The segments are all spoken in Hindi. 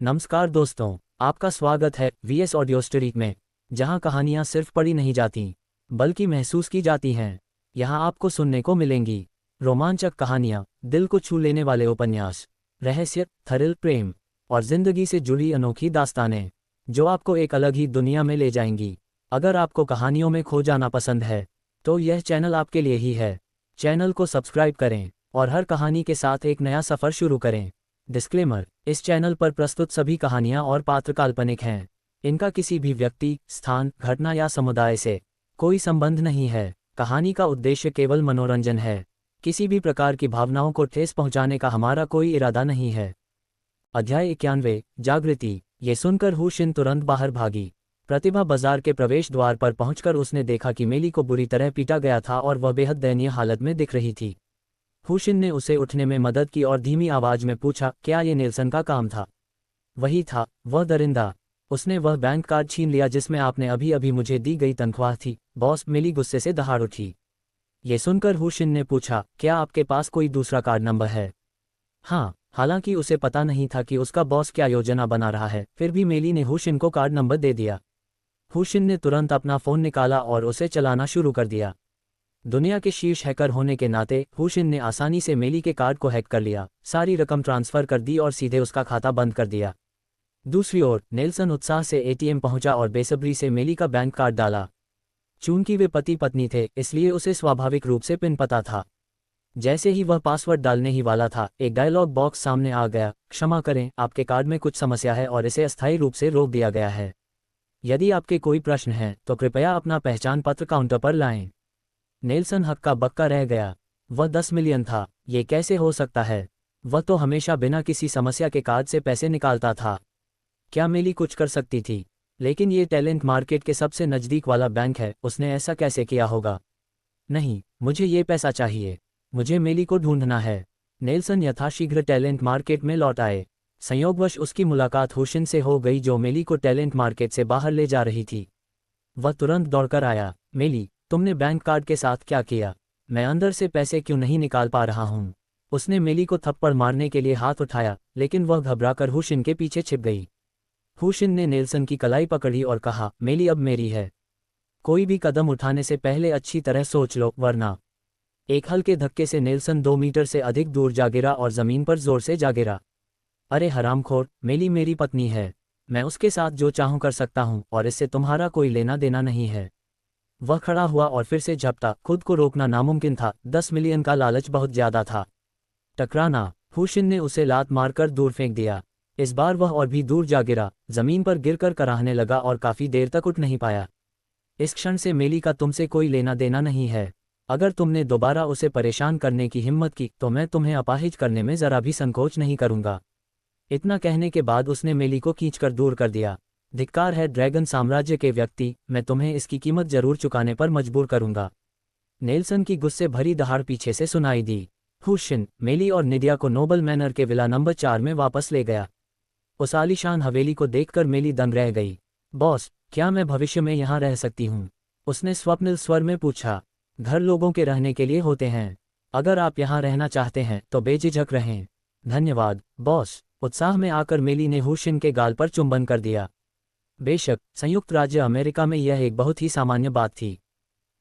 नमस्कार दोस्तों, आपका स्वागत है वीएस ऑडियो स्टोरी में, जहां कहानियां सिर्फ पढ़ी नहीं जाती बल्कि महसूस की जाती हैं। यहां आपको सुनने को मिलेंगी रोमांचक कहानियां, दिल को छू लेने वाले उपन्यास, रहस्य, थ्रिल, प्रेम और जिंदगी से जुड़ी अनोखी दास्तानें जो आपको एक अलग ही दुनिया में ले जाएंगी। अगर आपको कहानियों में खो जाना पसंद है तो यह चैनल आपके लिए ही है। चैनल को सब्सक्राइब करें और हर कहानी के साथ एक नया सफ़र शुरू करें। डिस्क्लेमर: इस चैनल पर प्रस्तुत सभी कहानियां और पात्र काल्पनिक हैं। इनका किसी भी व्यक्ति, स्थान, घटना या समुदाय से कोई संबंध नहीं है। कहानी का उद्देश्य केवल मनोरंजन है। किसी भी प्रकार की भावनाओं को ठेस पहुंचाने का हमारा कोई इरादा नहीं है। अध्याय 91, जागृति। ये सुनकर हुशिन तुरंत बाहर भागी। प्रतिभा बाजार के प्रवेश द्वार पर पहुंचकर उसने देखा कि मेली को बुरी तरह पीटा गया था और वह बेहद दयनीय हालत में दिख रही थी। हुशिन ने उसे उठने में मदद की और धीमी आवाज में पूछा, क्या ये नेल्सन का काम था? वही था, वह दरिंदा। उसने वह बैंक कार्ड छीन लिया जिसमें आपने अभी अभी मुझे दी गई तनख्वाह थी। बॉस, मेली गुस्से से दहाड़ उठी। ये सुनकर हुशिन ने पूछा, क्या आपके पास कोई दूसरा कार्ड नंबर है? हाँ। हालांकि उसे पता नहीं था कि उसका बॉस क्या योजना बना रहा है, फिर भी मेली ने हुशिन को कार्ड नंबर दे दिया। हुशिन ने तुरंत अपना फ़ोन निकाला और उसे चलाना शुरू कर दिया। दुनिया के शीर्ष हैकर होने के नाते हुशिन ने आसानी से मेली के कार्ड को हैक कर लिया, सारी रकम ट्रांसफ़र कर दी और सीधे उसका खाता बंद कर दिया। दूसरी ओर नेल्सन उत्साह से एटीएम पहुंचा और बेसब्री से मेली का बैंक कार्ड डाला। चूंकि वे पति पत्नी थे, इसलिए उसे स्वाभाविक रूप से पिन पता था। जैसे ही वह पासवर्ड डालने ही वाला था, एक डायलॉग बॉक्स सामने आ गया। क्षमा करें, आपके कार्ड में कुछ समस्या है और इसे अस्थायी रूप से रोक दिया गया है। यदि आपके कोई प्रश्न हैं तो कृपया अपना पहचान पत्र काउंटर पर लाएं। नेल्सन हक्का बक्का रह गया। वह 10 मिलियन था, ये कैसे हो सकता है? वह तो हमेशा बिना किसी समस्या के कार्ड से पैसे निकालता था। क्या मेली कुछ कर सकती थी? लेकिन ये टैलेंट मार्केट के सबसे नज़दीक वाला बैंक है, उसने ऐसा कैसे किया होगा? नहीं, मुझे ये पैसा चाहिए। मुझे मेली को ढूंढना है। नेल्सन यथाशीघ्र टैलेंट मार्केट में लौट आए। संयोगवश उसकी मुलाकात हुशिन से हो गई जो मेली को टैलेंट मार्केट से बाहर ले जा रही थी। वह तुरंत दौड़कर आया। मेली, तुमने बैंक कार्ड के साथ क्या किया? मैं अंदर से पैसे क्यों नहीं निकाल पा रहा हूँ? उसने मेली को थप्पड़ मारने के लिए हाथ उठाया, लेकिन वह घबराकर हुशिन के पीछे छिप गई। हुशिन ने नेल्सन की कलाई पकड़ी और कहा, मेली अब मेरी है। कोई भी कदम उठाने से पहले अच्छी तरह सोच लो, वरना। एक हल्के धक्के से नेल्सन 2 मीटर से अधिक दूर जा गिरा और जमीन पर जोर से जा गिरा। अरे हरामखोर, मेली मेरी पत्नी है। मैं उसके साथ जो चाहूं कर सकता हूं और इससे तुम्हारा कोई लेना देना नहीं है। वह खड़ा हुआ और फिर से झपटा। खुद को रोकना नामुमकिन था, 10 मिलियन का लालच बहुत ज्यादा था। टकराना। हुशिन ने उसे लात मारकर दूर फेंक दिया। इस बार वह और भी दूर जा गिरा, जमीन पर गिरकर कराहने लगा और काफी देर तक उठ नहीं पाया। इस क्षण से मेली का तुमसे कोई लेना देना नहीं है। अगर तुमने दोबारा उसे परेशान करने की हिम्मत की तो मैं तुम्हें अपाहिज करने में जरा भी संकोच नहीं करूंगा। इतना कहने के बाद उसने मेली को खींचकर दूर कर दिया। धिक्कार है ड्रैगन साम्राज्य के व्यक्ति, मैं तुम्हें इसकी कीमत जरूर चुकाने पर मजबूर करूंगा। नेल्सन की गुस्से भरी दहाड़ पीछे से सुनाई दी। हुशिन, मेली और निडिया को नोबल मैनर के विला नंबर 4 में वापस ले गया। उस आलीशान हवेली को देखकर मेली दंग रह गई। बॉस, क्या मैं भविष्य में यहाँ रह सकती हूँ? उसने स्वप्निल स्वर में पूछा। घर लोगों के रहने के लिए होते हैं। अगर आप यहाँ रहना चाहते हैं तो बेझिझक रहें। धन्यवाद बॉस। उत्साह में आकर मेली ने हुशिन के गाल पर चुंबन कर दिया। बेशक, संयुक्त राज्य अमेरिका में यह एक बहुत ही सामान्य बात थी।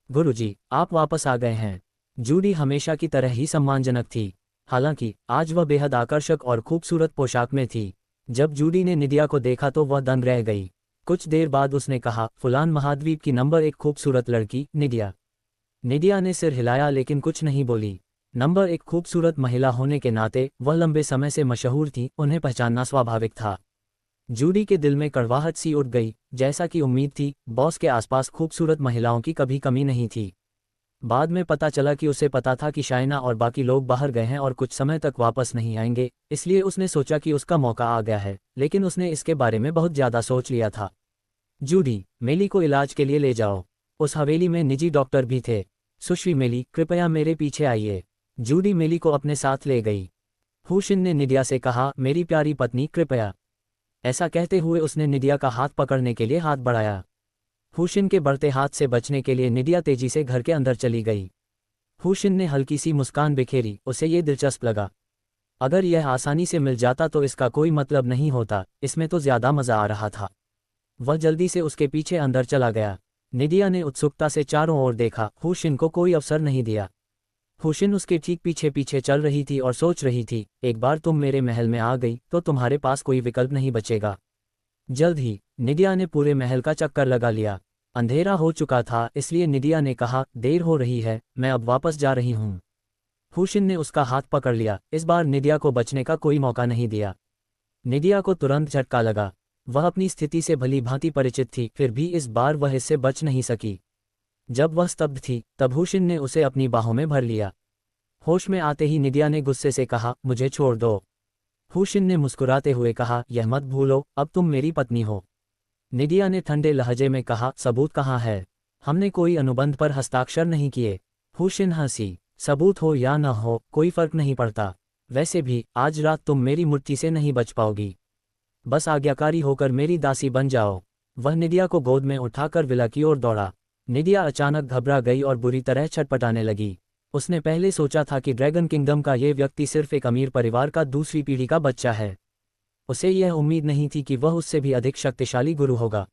गुरुजी, आप वापस आ गए हैं। जूडी हमेशा की तरह ही सम्मानजनक थी, हालांकि आज वह बेहद आकर्षक और खूबसूरत पोशाक में थी। जब जूडी ने निडिया को देखा तो वह दंग रह गई। कुछ देर बाद उसने कहा, फुलान महाद्वीप की नंबर 1 खूबसूरत लड़की, निडिया। निडिया ने सिर हिलाया लेकिन कुछ नहीं बोली। नंबर 1 खूबसूरत महिला होने के नाते वह लंबे समय से मशहूर थी, उन्हें पहचानना स्वाभाविक था। जूडी के दिल में कड़वाहट सी उठ गई। जैसा कि उम्मीद थी, बॉस के आसपास खूबसूरत महिलाओं की कभी कमी नहीं थी। बाद में पता चला कि उसे पता था कि शाइना और बाकी लोग बाहर गए हैं और कुछ समय तक वापस नहीं आएंगे, इसलिए उसने सोचा कि उसका मौका आ गया है, लेकिन उसने इसके बारे में बहुत ज़्यादा सोच लिया था। जूडी, मेली को इलाज के लिए ले जाओ। उस हवेली में निजी डॉक्टर भी थे। सुश्री मेली, कृपया मेरे पीछे आइए। जूडी मेली को अपने साथ ले गई। हुशिन ने निडिया से कहा, मेरी प्यारी पत्नी, कृपया। ऐसा कहते हुए उसने निडिया का हाथ पकड़ने के लिए हाथ बढ़ाया। हुशिन के बढ़ते हाथ से बचने के लिए निडिया तेजी से घर के अंदर चली गई। हुशिन ने हल्की सी मुस्कान बिखेरी, उसे ये दिलचस्प लगा। अगर यह आसानी से मिल जाता तो इसका कोई मतलब नहीं होता, इसमें तो ज्यादा मजा आ रहा था। वह जल्दी से उसके पीछे अंदर चला गया। निदिया ने उत्सुकता से चारों ओर देखा, हुशिन को कोई अवसर नहीं दिया। हुशिन उसके ठीक पीछे पीछे चल रही थी और सोच रही थी, एक बार तुम मेरे महल में आ गई तो तुम्हारे पास कोई विकल्प नहीं बचेगा। जल्द ही निदिया ने पूरे महल का चक्कर लगा लिया। अंधेरा हो चुका था, इसलिए निदिया ने कहा, देर हो रही है, मैं अब वापस जा रही हूँ। हुशिन ने उसका हाथ पकड़ लिया। इस बार निदिया को बचने का कोई मौका नहीं दिया। निदिया को तुरंत झटका लगा। वह अपनी स्थिति से भली भांति परिचित थी, फिर भी इस बार वह इससे बच नहीं सकी। जब वह स्तब्ध थी तब हुशिन ने उसे अपनी बाहों में भर लिया। होश में आते ही निदिया ने गुस्से से कहा, मुझे छोड़ दो। हुशिन ने मुस्कुराते हुए कहा, यह मत भूलो, अब तुम मेरी पत्नी हो। निदिया ने ठंडे लहजे में कहा, सबूत कहाँ है? हमने कोई अनुबंध पर हस्ताक्षर नहीं किए। हुशिन हंसी, सबूत हो या न हो कोई फर्क नहीं पड़ता। वैसे भी आज रात तुम मेरी मुट्ठी से नहीं बच पाओगी। बस आज्ञाकारी होकर मेरी दासी बन जाओ। वह निदिया को गोद में उठाकर विला की ओर दौड़ा। निदिया अचानक घबरा गई और बुरी तरह छटपटाने लगी। उसने पहले सोचा था कि ड्रैगन किंगडम का ये व्यक्ति सिर्फ एक अमीर परिवार का दूसरी पीढ़ी का बच्चा है। उसे यह उम्मीद नहीं थी कि वह उससे भी अधिक शक्तिशाली गुरु होगा।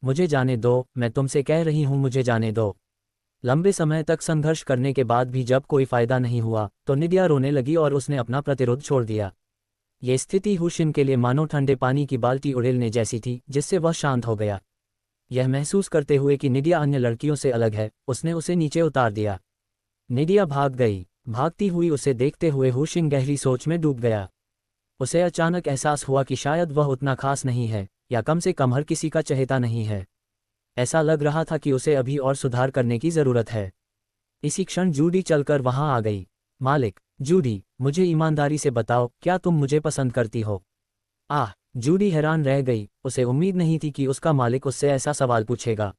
मुझे जाने दो, मैं तुमसे कह रही हूँ, मुझे जाने दो। लंबे समय तक संघर्ष करने के बाद भी जब कोई फायदा नहीं हुआ तो निदिया रोने लगी और उसने अपना प्रतिरोध छोड़ दिया। ये स्थिति हुशिन के लिए मानो ठंडे पानी की बाल्टी उड़ेलने जैसी थी, जिससे वह शांत हो गया। यह महसूस करते हुए कि निदिया अन्य लड़कियों से अलग है, उसने उसे नीचे उतार दिया। निदिया भाग गई। भागती हुई उसे देखते हुए हुशिन गहरी सोच में डूब गया। उसे अचानक एहसास हुआ कि शायद वह उतना खास नहीं है, या कम से कम हर किसी का चहेता नहीं है। ऐसा लग रहा था कि उसे अभी और सुधार करने की जरूरत है। इसी क्षण जूडी चलकर वहां आ गई। मालिक, जूडी, मुझे ईमानदारी से बताओ, क्या तुम मुझे पसंद करती हो? आह! जूडी हैरान रह गई, उसे उम्मीद नहीं थी कि उसका मालिक उससे ऐसा सवाल पूछेगा।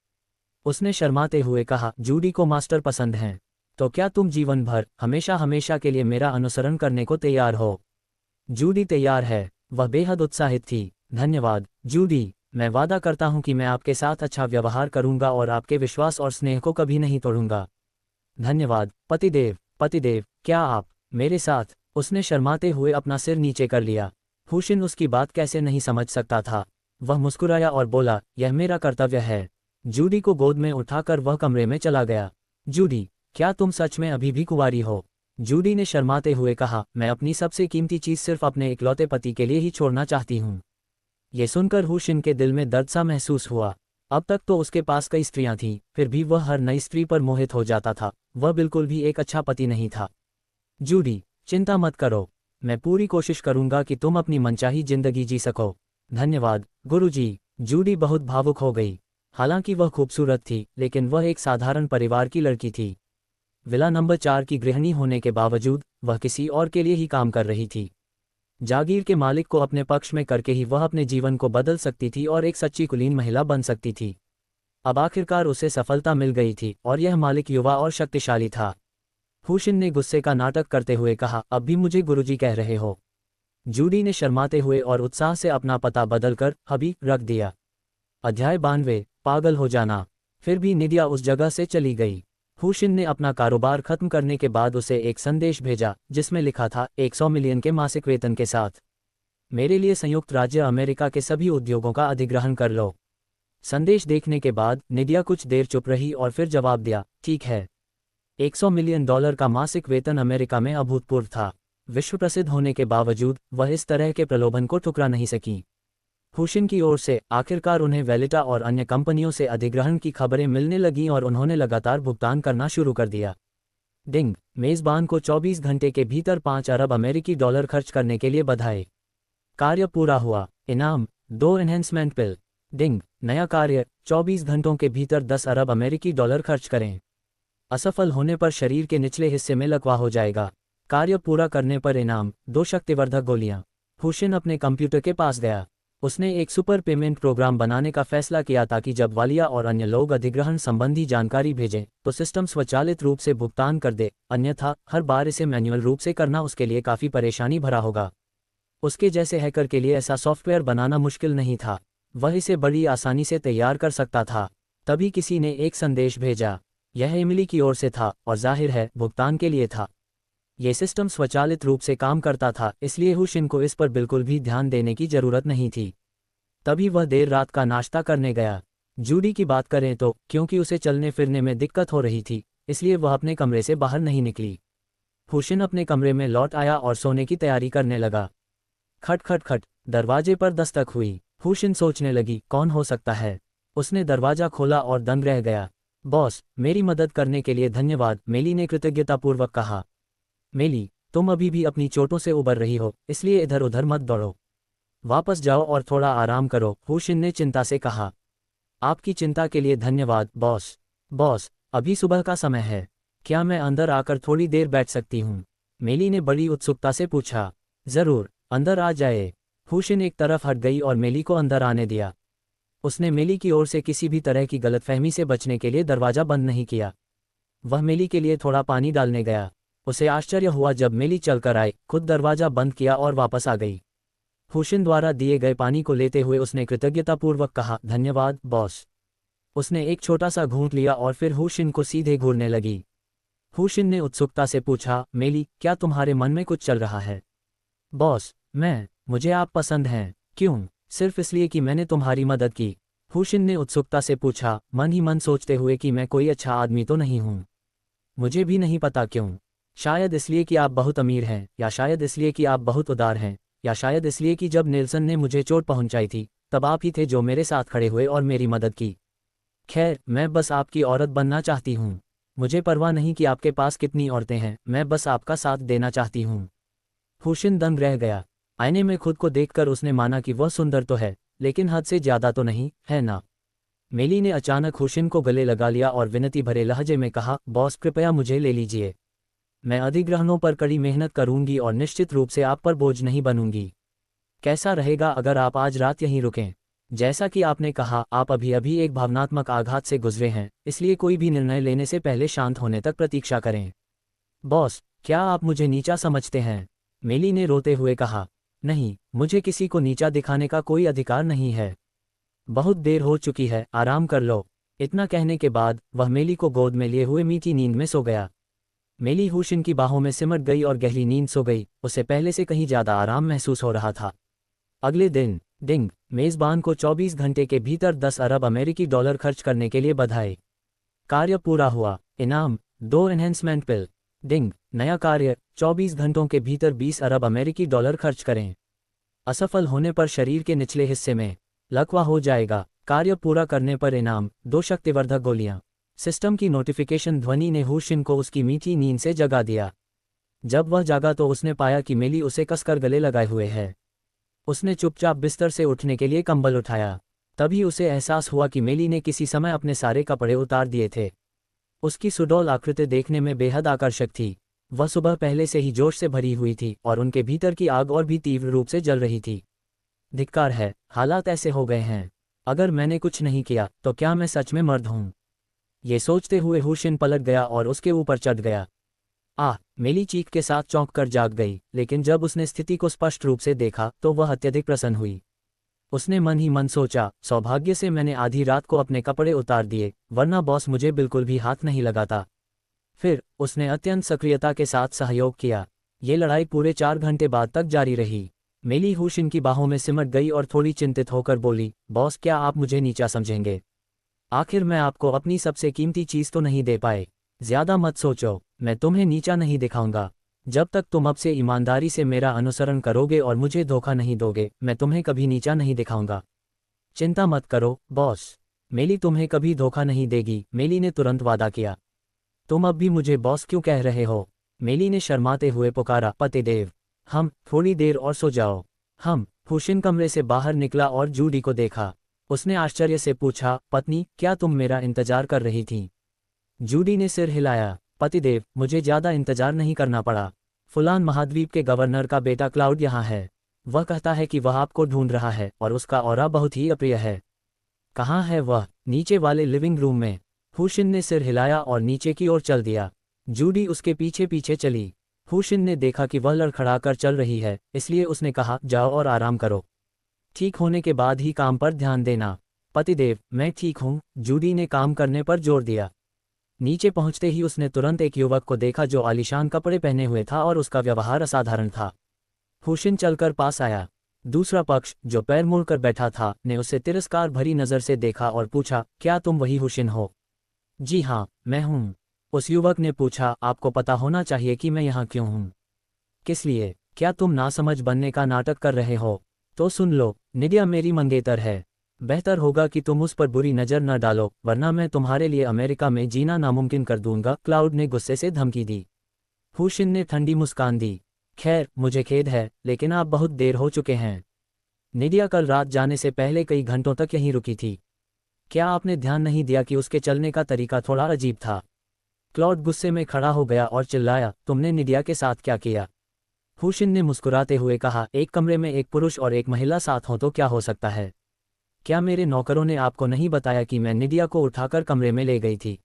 उसने शर्माते हुए कहा, जूडी को मास्टर पसंद हैं। तो क्या तुम जीवन भर हमेशा हमेशा के लिए मेरा अनुसरण करने को तैयार हो? जूडी तैयार है। वह बेहद उत्साहित थी। धन्यवाद, जूडी, मैं वादा करता हूं कि मैं आपके साथ अच्छा व्यवहार करूंगा और आपके विश्वास और स्नेह को कभी नहीं तोड़ूंगा। धन्यवाद, पतिदेव। पतिदेव, क्या आप मेरे साथ? उसने शर्माते हुए अपना सिर नीचे कर लिया। हुशिन उसकी बात कैसे नहीं समझ सकता था। वह मुस्कुराया और बोला, यह मेरा कर्तव्य है। जूडी को गोद में उठाकर वह कमरे में चला गया। जूडी, क्या तुम सच में अभी भी कुंवारी हो? जूडी ने शर्माते हुए कहा, मैं अपनी सबसे कीमती चीज सिर्फ अपने इकलौते पति के लिए ही छोड़ना चाहती हूँ। ये सुनकर हुशिन के दिल में दर्द सा महसूस हुआ। अब तक तो उसके पास कई स्त्रियां थीं, फिर भी वह हर नई स्त्री पर मोहित हो जाता था। वह बिल्कुल भी एक अच्छा पति नहीं था। जूडी, चिंता मत करो, मैं पूरी कोशिश करूंगा कि तुम अपनी मनचाही जिंदगी जी सको। धन्यवाद, गुरुजी। जूडी बहुत भावुक हो गई। हालांकि वह खूबसूरत थी, लेकिन वह एक साधारण परिवार की लड़की थी। विला नंबर 4 की गृहिणी होने के बावजूद वह किसी और के लिए ही काम कर रही थी। जागीर के मालिक को अपने पक्ष में करके ही वह अपने जीवन को बदल सकती थी और एक सच्ची कुलीन महिला बन सकती थी। अब आखिरकार उसे सफलता मिल गई थी और यह मालिक युवा और शक्तिशाली था। हुशिन ने गुस्से का नाटक करते हुए कहा, अब भी मुझे गुरुजी कह रहे हो? जूडी ने शर्माते हुए और उत्साह से अपना पता बदलकर हबी रख दिया। अध्याय 92, पागल हो जाना। फिर भी निदिया उस जगह से चली गई। हुशिन ने अपना कारोबार खत्म करने के बाद उसे एक संदेश भेजा, जिसमें लिखा था, 100 मिलियन के मासिक वेतन के साथ मेरे लिए संयुक्त राज्य अमेरिका के सभी उद्योगों का अधिग्रहण कर लो। संदेश देखने के बाद निदिया कुछ देर चुप रही और फिर जवाब दिया, ठीक है। $100 मिलियन का मासिक वेतन अमेरिका में अभूतपूर्व था। विश्व प्रसिद्ध होने के बावजूद वह इस तरह के प्रलोभन को ठुकरा नहीं सकी। हुशिन की ओर से आखिरकार उन्हें वेलिटा और अन्य कंपनियों से अधिग्रहण की खबरें मिलने लगीं और उन्होंने लगातार भुगतान करना शुरू कर दिया। डिंग, मेजबान को 24 घंटे के भीतर 5 अरब अमेरिकी डॉलर खर्च करने के लिए बधाई। कार्य पूरा हुआ। इनाम, 2 एनहेंसमेंट पिल। डिंग, नया कार्य, 24 घंटों के भीतर 10 अरब अमेरिकी डॉलर खर्च करें। असफल होने पर शरीर के निचले हिस्से में लकवा हो जाएगा। कार्य पूरा करने पर इनाम, 2 शक्तिवर्धक गोलियां। हुशिन अपने कंप्यूटर के पास गया। उसने एक सुपर पेमेंट प्रोग्राम बनाने का फैसला किया ताकि जब वालिया और अन्य लोग अधिग्रहण संबंधी जानकारी भेजें तो सिस्टम स्वचालित रूप से भुगतान कर दे, अन्यथा हर बार इसे मैन्युअल रूप से करना उसके लिए काफ़ी परेशानी भरा होगा। उसके जैसे हैकर के लिए ऐसा सॉफ्टवेयर बनाना मुश्किल नहीं था। वह इसे बड़ी आसानी से तैयार कर सकता था। तभी किसी ने एक संदेश भेजा। यह एमिली की ओर से था और जाहिर है भुगतान के लिए था। ये सिस्टम स्वचालित रूप से काम करता था, इसलिए हुशिन को इस पर बिल्कुल भी ध्यान देने की जरूरत नहीं थी। तभी वह देर रात का नाश्ता करने गया। जूडी की बात करें तो क्योंकि उसे चलने फिरने में दिक्कत हो रही थी, इसलिए वह अपने कमरे से बाहर नहीं निकली। हुशिन अपने कमरे में लौट आया और सोने की तैयारी करने लगा। खट खट खट, दरवाजे पर दस्तक हुई। हुशिन सोचने लगी, कौन हो सकता है। उसने दरवाजा खोला और दंग रह गया। बॉस, मेरी मदद करने के लिए धन्यवाद, मेली ने कृतज्ञतापूर्वक कहा। मेली, तुम अभी भी अपनी चोटों से उबर रही हो, इसलिए इधर उधर मत दौड़ो। वापस जाओ और थोड़ा आराम करो, हुशिन ने चिंता से कहा। आपकी चिंता के लिए धन्यवाद बॉस। बॉस, अभी सुबह का समय है, क्या मैं अंदर आकर थोड़ी देर बैठ सकती हूँ? मेली ने बड़ी उत्सुकता से पूछा। जरूर, अंदर आ जाए। हुशिन एक तरफ हट गई और मेली को अंदर आने दिया। उसने मेली की ओर से किसी भी तरह की गलतफहमी से बचने के लिए दरवाजा बंद नहीं किया। वह मेली के लिए थोड़ा पानी डालने गया। उसे आश्चर्य हुआ जब मेली चलकर आई, खुद दरवाजा बंद किया और वापस आ गई। हुशिन द्वारा दिए गए पानी को लेते हुए उसने कृतज्ञतापूर्वक कहा, धन्यवाद बॉस। उसने एक छोटा सा घूंट लिया और फिर हुशिन को सीधे घूरने लगी। हुशिन ने उत्सुकता से पूछा, मेली, क्या तुम्हारे मन में कुछ चल रहा है? बॉस, मुझे आप पसंद हैं। क्यों? सिर्फ इसलिए कि मैंने तुम्हारी मदद की? हुशिन ने उत्सुकता से पूछा, मन ही मन सोचते हुए कि मैं कोई अच्छा आदमी तो नहीं हूँ। मुझे भी नहीं पता क्यों। शायद इसलिए कि आप बहुत अमीर हैं, या शायद इसलिए कि आप बहुत उदार हैं, या शायद इसलिए कि जब नेल्सन ने मुझे चोट पहुंचाई थी तब आप ही थे जो मेरे साथ खड़े हुए और मेरी मदद की। खैर, मैं बस आपकी औरत बनना चाहती हूँ। मुझे परवाह नहीं कि आपके पास कितनी औरतें हैं, मैं बस आपका साथ देना चाहती हूँ। हुशिन दंग रह गया। आईने में खुद को देखकर उसने माना कि वह सुंदर तो है, लेकिन हद से ज्यादा तो नहीं है ना। मेली ने अचानक हुशिन को गले लगा लिया और विनती भरे लहजे में कहा, बॉस कृपया मुझे ले लीजिए। मैं अधिग्रहणों पर कड़ी मेहनत करूंगी और निश्चित रूप से आप पर बोझ नहीं बनूंगी। कैसा रहेगा अगर आप आज रात यहीं रुकें? जैसा कि आपने कहा, आप अभी अभी एक भावनात्मक आघात से गुजरे हैं, इसलिए कोई भी निर्णय लेने से पहले शांत होने तक प्रतीक्षा करें। बॉस, क्या आप मुझे नीचा समझते हैं? मेली ने रोते हुए कहा। नहीं, मुझे किसी को नीचा दिखाने का कोई अधिकार नहीं है। बहुत देर हो चुकी है, आराम कर लो। इतना कहने के बाद वह मेली को गोद में लिए हुए मीठी नींद में सो गया। मेली हुशिन की बाहों में सिमट गई और गहरी नींद सो गई। उसे पहले से कहीं ज्यादा आराम महसूस हो रहा था। अगले दिन, डिंग, मेजबान को 24 घंटे के भीतर 10 अरब अमेरिकी डॉलर खर्च करने के लिए बधाई। कार्य पूरा हुआ। इनाम, 2 एनहेंसमेंट पिल। डिंग, नया कार्य, 24 घंटों के भीतर 20 अरब अमेरिकी डॉलर खर्च करें। असफल होने पर शरीर के निचले हिस्से में लकवा हो जाएगा। कार्य पूरा करने पर इनाम, 2 शक्तिवर्धक गोलियां। सिस्टम की नोटिफिकेशन ध्वनि ने हुशिन को उसकी मीठी नींद से जगा दिया। जब वह जागा तो उसने पाया कि मेली उसे कसकर गले लगाए हुए है। उसने चुपचाप बिस्तर से उठने के लिए कंबल उठाया। तभी उसे एहसास हुआ कि मेली ने किसी समय अपने सारे कपड़े उतार दिए थे। उसकी सुडौल आकृति देखने में बेहद आकर्षक थी। वह सुबह पहले से ही जोश से भरी हुई थी और उनके भीतर की आग और भी तीव्र रूप से जल रही थी। धिक्कार है, हालात ऐसे हो गए हैं। अगर मैंने कुछ नहीं किया तो क्या मैं सच में मर्द हूँ? ये सोचते हुए हुशिन पलट गया और उसके ऊपर चढ़ गया। मेली चीख के साथ चौंक कर जाग गई, लेकिन जब उसने स्थिति को स्पष्ट रूप से देखा तो वह अत्यधिक प्रसन्न हुई। उसने मन ही मन सोचा, सौभाग्य से मैंने आधी रात को अपने कपड़े उतार दिए, वरना बॉस मुझे बिल्कुल भी हाथ नहीं लगाता। फिर उसने अत्यंत सक्रियता के साथ सहयोग किया। ये लड़ाई पूरे 4 घंटे बाद तक जारी रही। मेली हुशिन की बाहों में सिमट गई और थोड़ी चिंतित होकर बोली, बॉस क्या आप मुझे नीचा समझेंगे? आखिर मैं आपको अपनी सबसे कीमती चीज तो नहीं दे पाए। ज्यादा मत सोचो, मैं तुम्हें नीचा नहीं दिखाऊंगा। जब तक तुम अब से ईमानदारी से मेरा अनुसरण करोगे और मुझे धोखा नहीं दोगे, मैं तुम्हें कभी नीचा नहीं दिखाऊंगा। चिंता मत करो बॉस, मेली तुम्हें कभी धोखा नहीं देगी, मेली ने तुरंत वादा किया। तुम अब भी मुझे बॉस क्यों कह रहे हो? मेली ने शर्माते हुए पुकारा, पतिदेव, थोड़ी देर और सो जाओ। हुशिन कमरे से बाहर निकला और जूडी को देखा। उसने आश्चर्य से पूछा, पत्नी, क्या तुम मेरा इंतजार कर रही थी? जूडी ने सिर हिलाया। पतिदेव, मुझे ज्यादा इंतजार नहीं करना पड़ा। फुलान महाद्वीप के गवर्नर का बेटा क्लाउड यहाँ है। वह कहता है कि वह आपको ढूंढ रहा है और उसका ऑरा बहुत ही अप्रिय है। कहाँ है वह? नीचे वाले लिविंग रूम में। हुशिन ने सिर हिलाया और नीचे की ओर चल दिया। जूडी उसके पीछे पीछे चली। हुशिन ने देखा कि वह लड़खड़ाकर चल रही है, इसलिए उसने कहा, जाओ और आराम करो। ठीक होने के बाद ही काम पर ध्यान देना। पतिदेव, मैं ठीक हूँ, जूडी ने काम करने पर जोर दिया। नीचे पहुंचते ही उसने तुरंत एक युवक को देखा जो आलीशान कपड़े पहने हुए था और उसका व्यवहार असाधारण था। हुशिन चलकर पास आया। दूसरा पक्ष, जो पैर मुड़कर बैठा था, ने उसे तिरस्कार भरी नज़र से देखा और पूछा, क्या तुम वही हुशिन हो? जी हाँ, मैं हूँ। उस युवक ने पूछा, आपको पता होना चाहिए कि मैं यहाँ क्यों हूँ। किस लिए? क्या तुम नासमझ बनने का नाटक कर रहे हो? तो सुन लो, निडिया मेरी मंगेतर है। बेहतर होगा कि तुम उस पर बुरी नज़र न डालो, वरना मैं तुम्हारे लिए अमेरिका में जीना नामुमकिन कर दूंगा, क्लाउड ने गुस्से से धमकी दी। हुशिन ने ठंडी मुस्कान दी। खैर, मुझे खेद है, लेकिन आप बहुत देर हो चुके हैं। निडिया कल रात जाने से पहले कई घंटों तक यहीं रुकी थी। क्या आपने ध्यान नहीं दिया कि उसके चलने का तरीका थोड़ा अजीब था? क्लॉड गुस्से में खड़ा हो गया और चिल्लाया, तुमने निडिया के साथ क्या किया? हुशिन ने मुस्कुराते हुए कहा, एक कमरे में एक पुरुष और एक महिला साथ हों तो क्या हो सकता है? क्या मेरे नौकरों ने आपको नहीं बताया कि मैं निडिया को उठाकर कमरे में ले गई थी?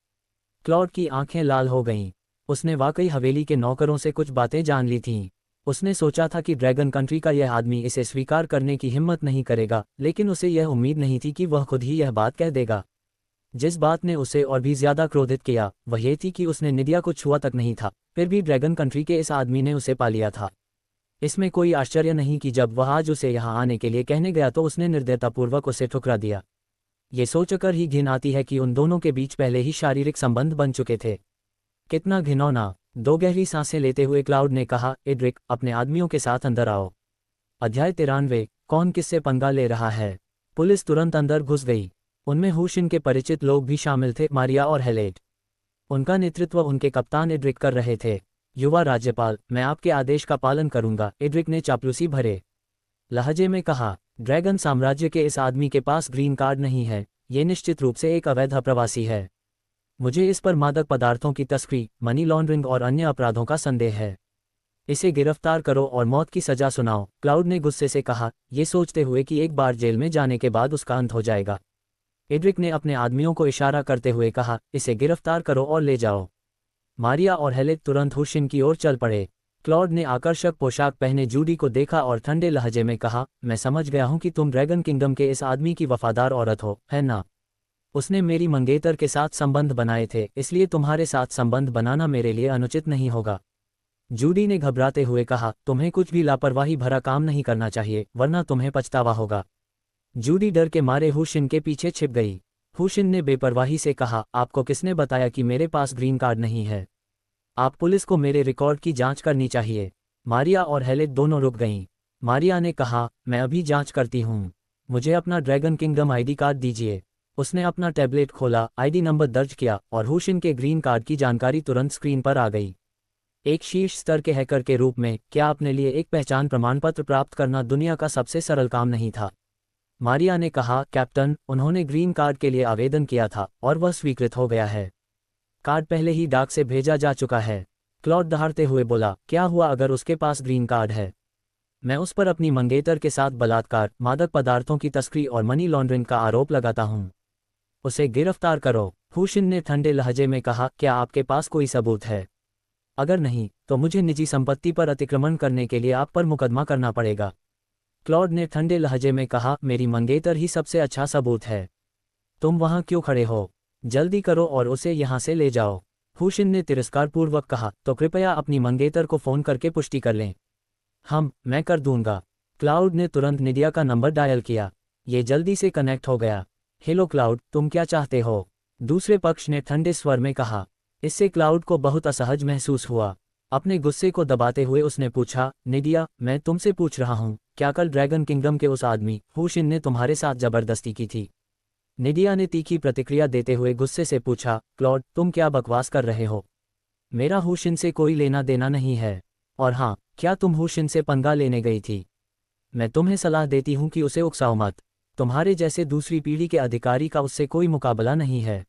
क्लॉड की आंखें लाल हो गईं। उसने वाकई हवेली के नौकरों से कुछ बातें जान ली थीं। उसने सोचा था कि ड्रैगन कंट्री का यह आदमी इसे स्वीकार करने की हिम्मत नहीं करेगा, लेकिन उसे यह उम्मीद नहीं थी कि वह खुद ही यह बात कह देगा। जिस बात ने उसे और भी ज्यादा क्रोधित किया वह ये थी कि उसने निडिया को छुआ तक नहीं था, फिर भी ड्रैगन कंट्री के इस आदमी ने उसे पा लिया था। इसमें कोई आश्चर्य नहीं कि जब वह आज उसे यहाँ आने के लिए कहने गया तो उसने निर्दयतापूर्वक उसे ठुकरा दिया। ये सोचकर ही घिन आती है कि उन दोनों के बीच पहले ही शारीरिक संबंध बन चुके थे। कितना घिनौना। दो गहरी सांसें लेते हुए क्लाउड ने कहा, एड्रिक, अपने आदमियों के साथ अंदर आओ। अध्याय 93, कौन किससे पंगा ले रहा है? पुलिस तुरंत अंदर घुस गई। उनमें हुशिन के परिचित लोग भी शामिल थे, मारिया और हेलेट। उनका नेतृत्व उनके कप्तान एड्रिक कर रहे थे। युवा राज्यपाल, मैं आपके आदेश का पालन करूंगा, एड्रिक ने चापलूसी भरे लहजे में कहा। ड्रैगन साम्राज्य के इस आदमी के पास ग्रीन कार्ड नहीं है, ये निश्चित रूप से एक अवैध प्रवासी है। मुझे इस पर मादक पदार्थों की तस्करी, मनी लॉन्ड्रिंग और अन्य अपराधों का संदेह है। इसे गिरफ्तार करो और मौत की सजा सुनाओ, क्लाउड ने गुस्से से कहा, ये सोचते हुए कि एक बार जेल में जाने के बाद उसका अंत हो जाएगा। एड्रिक ने अपने आदमियों को इशारा करते हुए कहा, इसे गिरफ्तार करो और ले जाओ। मारिया और हेलेट तुरंत हुशिन की ओर चल पड़े। क्लॉड ने आकर्षक पोशाक पहने जूडी को देखा और ठंडे लहजे में कहा, मैं समझ गया हूं कि तुम ड्रैगन किंगडम के इस आदमी की वफादार औरत हो, है ना? उसने मेरी मंगेतर के साथ संबंध बनाए थे, इसलिए तुम्हारे साथ संबंध बनाना मेरे लिए अनुचित नहीं होगा। जूडी ने घबराते हुए कहा, तुम्हें कुछ भी लापरवाही भरा काम नहीं करना चाहिए, वरना तुम्हें पछतावा होगा। जूडी डर के मारे हुशिन के पीछे छिप गई। हुशिन ने बेपरवाही से कहा, आपको किसने बताया कि मेरे पास ग्रीन कार्ड नहीं है? आप पुलिस को मेरे रिकॉर्ड की जांच करनी चाहिए। मारिया और हेलेट दोनों रुक गईं। मारिया ने कहा, मैं अभी जांच करती हूँ। मुझे अपना ड्रैगन किंगडम आईडी कार्ड दीजिए। उसने अपना टैबलेट खोला, आईडी नंबर दर्ज किया और हुशिन के ग्रीन कार्ड की जानकारी तुरंत स्क्रीन पर आ गई। एक शीर्ष स्तर के हैकर के रूप में क्या अपने लिए एक पहचान प्रमाण पत्र प्राप्त करना दुनिया का सबसे सरल काम नहीं था? मारिया ने कहा, कैप्टन, उन्होंने ग्रीन कार्ड के लिए आवेदन किया था और वह स्वीकृत हो गया है। कार्ड पहले ही डाक से भेजा जा चुका है। क्लॉड दहाड़ते हुए बोला, क्या हुआ अगर उसके पास ग्रीन कार्ड है? मैं उस पर अपनी मंगेतर के साथ बलात्कार, मादक पदार्थों की तस्करी और मनी लॉन्ड्रिंग का आरोप लगाता हूँ। उसे गिरफ्तार करो। हुशिन ने ठंडे लहजे में कहा, क्या आपके पास कोई सबूत है? अगर नहीं, तो मुझे निजी संपत्ति पर अतिक्रमण करने के लिए आप पर मुकदमा करना पड़ेगा। क्लॉड ने ठंडे लहजे में कहा, मेरी मंगेतर ही सबसे अच्छा सबूत है। तुम वहां क्यों खड़े हो? जल्दी करो और उसे यहां से ले जाओ। हुशिन ने तिरस्कारपूर्वक कहा, तो कृपया अपनी मंगेतर को फोन करके पुष्टि कर लें। मैं कर दूंगा। क्लाउड ने तुरंत निडिया का नंबर डायल किया। ये जल्दी से कनेक्ट हो गया। हेलो क्लाउड, तुम क्या चाहते हो? दूसरे पक्ष ने ठंडे स्वर में कहा। इससे क्लाउड को बहुत असहज महसूस हुआ। अपने गुस्से को दबाते हुए उसने पूछा, निडिया, मैं तुमसे पूछ रहा हूँ, क्या कल ड्रैगन किंगडम के उस आदमी हुशिन ने तुम्हारे साथ जबरदस्ती की थी? निडिया ने तीखी प्रतिक्रिया देते हुए गुस्से से पूछा, क्लॉड, तुम क्या बकवास कर रहे हो? मेरा हुशिन से कोई लेना देना नहीं है। और हाँ, क्या तुम हुशिन से पंगा लेने गई थी? मैं तुम्हें सलाह देती हूँ कि उसे उकसाओ मत। तुम्हारे जैसे दूसरी पीढ़ी के अधिकारी का उससे कोई मुकाबला नहीं है।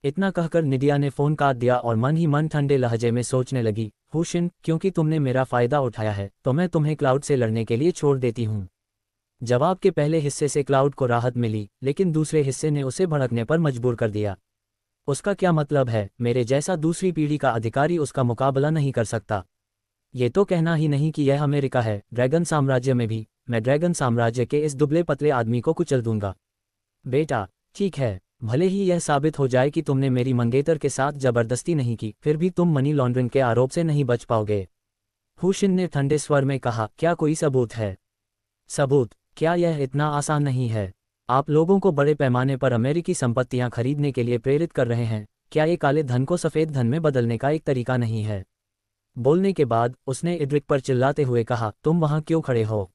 इतना कहकर निडिया ने फोन काट दिया और मन ही मन ठंडे लहजे में सोचने लगी, हुशिन, क्योंकि तुमने मेरा फायदा उठाया है तो मैं तुम्हें क्लाउड से लड़ने के लिए छोड़ देती हूँ। जवाब के पहले हिस्से से क्लाउड को राहत मिली, लेकिन दूसरे हिस्से ने उसे भड़कने पर मजबूर कर दिया। उसका क्या मतलब है? मेरे जैसा दूसरी पीढ़ी का अधिकारी उसका मुकाबला नहीं कर सकता। ये तो कहना ही नहीं कि यह अमेरिका है, ड्रैगन साम्राज्य में भी मैं ड्रैगन साम्राज्य के इस दुबले पतले आदमी को कुचल दूंगा। बेटा, ठीक है, भले ही यह साबित हो जाए कि तुमने मेरी मंगेतर के साथ जबरदस्ती नहीं की, फिर भी तुम मनी लॉन्ड्रिंग के आरोप से नहीं बच पाओगे। हुशिन ने ठंडे स्वर में कहा, क्या कोई सबूत है? सबूत? क्या यह इतना आसान नहीं है? आप लोगों को बड़े पैमाने पर अमेरिकी संपत्तियां खरीदने के लिए प्रेरित कर रहे हैं। क्या ये काले धन को सफ़ेद धन में बदलने का एक तरीका नहीं है? बोलने के बाद उसने इड्रिक पर चिल्लाते हुए कहा, तुम वहां क्यों खड़े हो?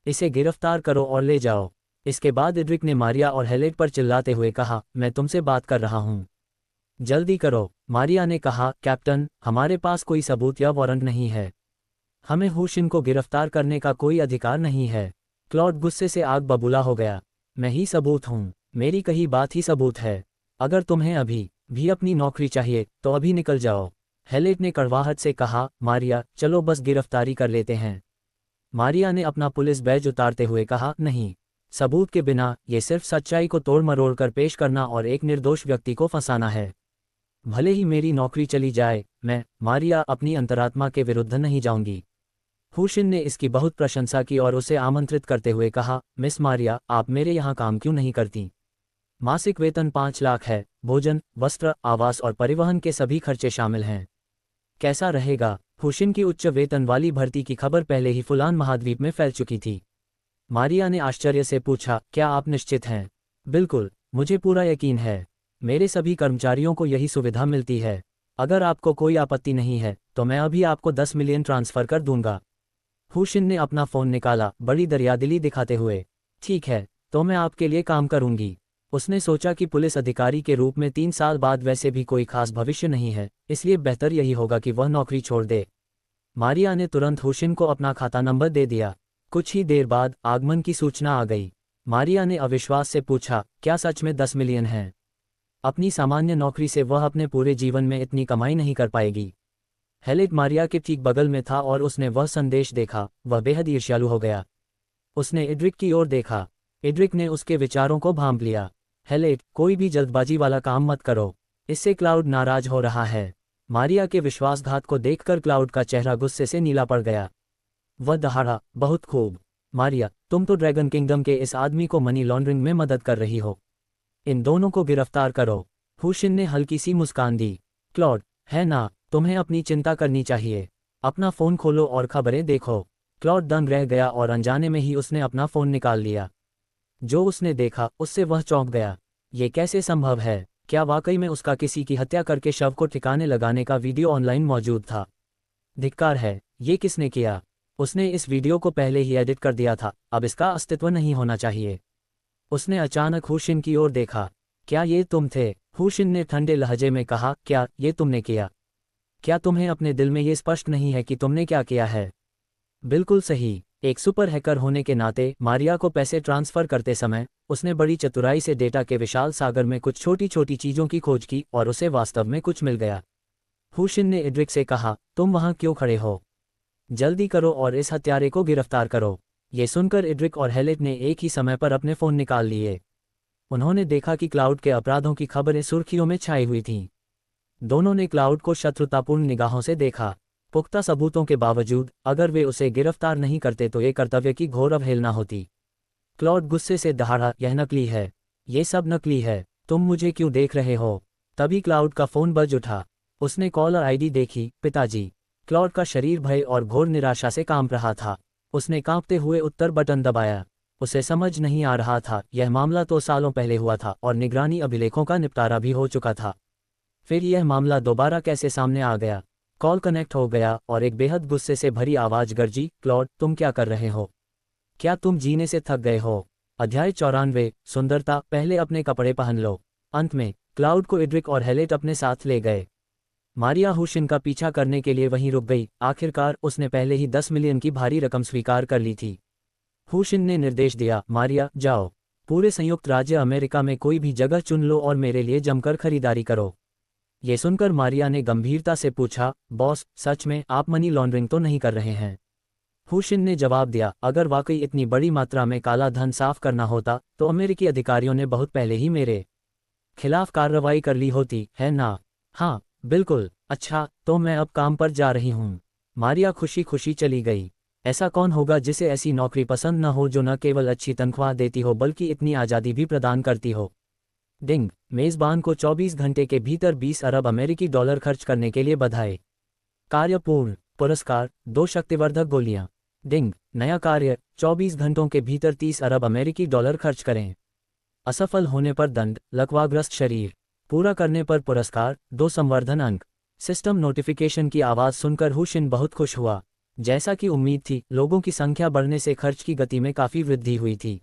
इसे गिरफ्तार करो और ले जाओ। इसके बाद इड्रिक ने मारिया और हेलेट पर चिल्लाते हुए कहा, मैं तुमसे बात कर रहा हूं। जल्दी करो। मारिया ने कहा, कैप्टन, हमारे पास कोई सबूत या वारंट नहीं है। हमें हुशिन को गिरफ्तार करने का कोई अधिकार नहीं है। क्लॉड गुस्से से आग बबूला हो गया। मैं ही सबूत हूं। मेरी कही बात ही सबूत है। अगर तुम्हें अभी भी अपनी नौकरी चाहिए तो अभी निकल जाओ। हेलेट ने कड़वाहट से कहा, मारिया, चलो बस गिरफ्तारी कर लेते हैं। मारिया ने अपना पुलिस बैज उतारते हुए कहा, नहीं, सबूत के बिना ये सिर्फ सच्चाई को तोड़ मरोड़ कर पेश करना और एक निर्दोष व्यक्ति को फंसाना है। भले ही मेरी नौकरी चली जाए, मैं, मारिया, अपनी अंतरात्मा के विरुद्ध नहीं जाऊंगी। हुशिन ने इसकी बहुत प्रशंसा की और उसे आमंत्रित करते हुए कहा, मिस मारिया, आप मेरे यहाँ काम क्यों नहीं करती? मासिक वेतन 5 लाख है, भोजन, वस्त्र, आवास और परिवहन के सभी खर्चे शामिल हैं। कैसा रहेगा? हुशिन की उच्च वेतन वाली भर्ती की खबर पहले ही फुलान महाद्वीप में फैल चुकी थी। मारिया ने आश्चर्य से पूछा, क्या आप निश्चित हैं? बिल्कुल, मुझे पूरा यकीन है। मेरे सभी कर्मचारियों को यही सुविधा मिलती है। अगर आपको कोई आपत्ति नहीं है तो मैं अभी आपको 10 मिलियन ट्रांसफ़र कर दूंगा। हुशिन ने अपना फ़ोन निकाला, बड़ी दरियादिली दिखाते हुए। ठीक है, तो मैं आपके लिए काम करूंगी। उसने सोचा कि पुलिस अधिकारी के रूप में 3 साल बाद वैसे भी कोई खास भविष्य नहीं है, इसलिए बेहतर यही होगा कि वह नौकरी छोड़ दे। मारिया ने तुरंत हुशिन को अपना खाता नंबर दे दिया। कुछ ही देर बाद आगमन की सूचना आ गई। मारिया ने अविश्वास से पूछा, क्या सच में 10 मिलियन हैं? अपनी सामान्य नौकरी से वह अपने पूरे जीवन में इतनी कमाई नहीं कर पाएगी। हेलेट मारिया के ठीक बगल में था और उसने वह संदेश देखा। वह बेहद ईर्ष्यालु हो गया। उसने इड्रिक की ओर देखा। इड्रिक ने उसके विचारों को भांप लिया। हेलेट, कोई भी जल्दबाजी वाला काम मत करो, इससे क्लाउड नाराज हो रहा है। मारिया के विश्वासघात को देखकर क्लाउड का चेहरा गुस्से से नीला पड़ गया। वह दहाड़ा, बहुत खूब। मारिया, तुम तो ड्रैगन किंगडम के इस आदमी को मनी लॉन्ड्रिंग में मदद कर रही हो। इन दोनों को गिरफ्तार करो। हुशिन ने हल्की सी मुस्कान दी। क्लॉड, है ना, तुम्हें अपनी चिंता करनी चाहिए। अपना फ़ोन खोलो और खबरें देखो। क्लॉड दंग रह गया और अनजाने में ही उसने अपना फ़ोन निकाल लिया। जो उसने देखा उससे वह चौंक गया। ये कैसे संभव है? क्या वाकई में उसका किसी की हत्या करके शव को ठिकाने लगाने का वीडियो ऑनलाइन मौजूद था? धिक्कार है, ये किसने किया? उसने इस वीडियो को पहले ही एडिट कर दिया था, अब इसका अस्तित्व नहीं होना चाहिए। उसने अचानक हुशिन की ओर देखा। क्या ये तुम थे? हुशिन ने ठंडे लहजे में कहा, क्या ये तुमने किया? क्या तुम्हें अपने दिल में ये स्पष्ट नहीं है कि तुमने क्या किया है? बिल्कुल सही। एक सुपर हैकर होने के नाते मारिया को पैसे ट्रांसफ़र करते समय उसने बड़ी चतुराई से डेटा के विशाल सागर में कुछ छोटी छोटी चीज़ों की खोज की और उसे वास्तव में कुछ मिल गया। हुशिन ने इड्रिक से कहा, तुम वहां क्यों खड़े हो? जल्दी करो और इस हत्यारे को गिरफ्तार करो। ये सुनकर इड्रिक और हेलेट ने एक ही समय पर अपने फ़ोन निकाल लिए। उन्होंने देखा कि क्लाउड के अपराधों की खबरें सुर्खियों में छाई हुई थीं। दोनों ने क्लाउड को शत्रुतापूर्ण निगाहों से देखा। पुख्ता सबूतों के बावजूद अगर वे उसे गिरफ्तार नहीं करते तो ये कर्तव्य की घोर अवहेलना होती। क्लॉड गुस्से से दहाड़ा, यह नकली है। ये सब नकली है। तुम मुझे क्यों देख रहे हो? तभी क्लाउड का फ़ोन बज उठा। उसने कॉलर आईडी देखी, पिताजी। क्लॉड का शरीर भय और घोर निराशा से कांप रहा था। उसने कांपते हुए उत्तर बटन दबाया। उसे समझ नहीं आ रहा था, यह मामला तो सालों पहले हुआ था और निगरानी अभिलेखों का निपटारा भी हो चुका था। फिर यह मामला दोबारा कैसे सामने आ गया? कॉल कनेक्ट हो गया और एक बेहद गुस्से से भरी आवाज़ गरजी, क्लॉड, तुम क्या कर रहे हो? क्या तुम जीने से थक गए हो? अध्याय 94, सुंदरता, पहले अपने कपड़े पहन लो। अंत में क्लाउड को इड्रिक और हेलेट अपने साथ ले गए। मारिया हुशिन का पीछा करने के लिए वहीं रुक गई। आखिरकार उसने पहले ही 10 मिलियन की भारी रकम स्वीकार कर ली थी। हुशिन ने निर्देश दिया, मारिया, जाओ, पूरे संयुक्त राज्य अमेरिका में कोई भी जगह चुन लो और मेरे लिए जमकर खरीदारी करो। ये सुनकर मारिया ने गंभीरता से पूछा, बॉस, सच में आप मनी लॉन्ड्रिंग तो नहीं कर रहे हैं? हुशिन ने जवाब दिया, अगर वाकई इतनी बड़ी मात्रा में काला धन साफ करना होता तो अमेरिकी अधिकारियों ने बहुत पहले ही मेरे खिलाफ कार्रवाई कर ली होती, है ना? हाँ, बिल्कुल। अच्छा, तो मैं अब काम पर जा रही हूँ। मारिया खुशी खुशी चली गई। ऐसा कौन होगा जिसे ऐसी नौकरी पसंद न हो जो न केवल अच्छी तनख्वाह देती हो बल्कि इतनी आज़ादी भी प्रदान करती हो? डिंग, मेज़बान को 24 घंटे के भीतर 20 अरब अमेरिकी डॉलर खर्च करने के लिए बधाई। कार्य पूर्ण, पुरस्कार 2 शक्तिवर्धक गोलियां। डिंग, नया कार्य, 24 घंटों के भीतर 30 अरब अमेरिकी डॉलर खर्च करें। असफल होने पर दंड, लकवाग्रस्त शरीर। पूरा करने पर पुरस्कार, 2 संवर्धन अंक। सिस्टम नोटिफिकेशन की आवाज़ सुनकर हुशिन बहुत खुश हुआ। जैसा कि उम्मीद थी, लोगों की संख्या बढ़ने से खर्च की गति में काफ़ी वृद्धि हुई थी।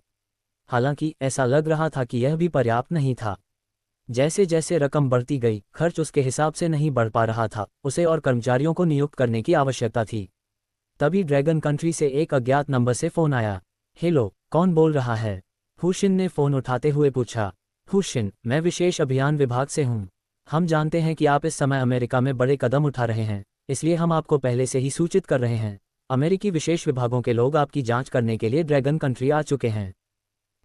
हालांकि ऐसा लग रहा था कि यह भी पर्याप्त नहीं था। जैसे जैसे रकम बढ़ती गई, खर्च उसके हिसाब से नहीं बढ़ पा रहा था। उसे और कर्मचारियों को नियुक्त करने की आवश्यकता थी। तभी ड्रैगन कंट्री से एक अज्ञात नंबर से फ़ोन आया। हेलो, कौन बोल रहा है? हुशिन ने फ़ोन उठाते हुए पूछा। हुशिन, मैं विशेष अभियान विभाग से हूँ। हम जानते हैं कि आप इस समय अमेरिका में बड़े कदम उठा रहे हैं, इसलिए हम आपको पहले से ही सूचित कर रहे हैं। अमेरिकी विशेष विभागों के लोग आपकी जांच करने के लिए ड्रैगन कंट्री आ चुके हैं।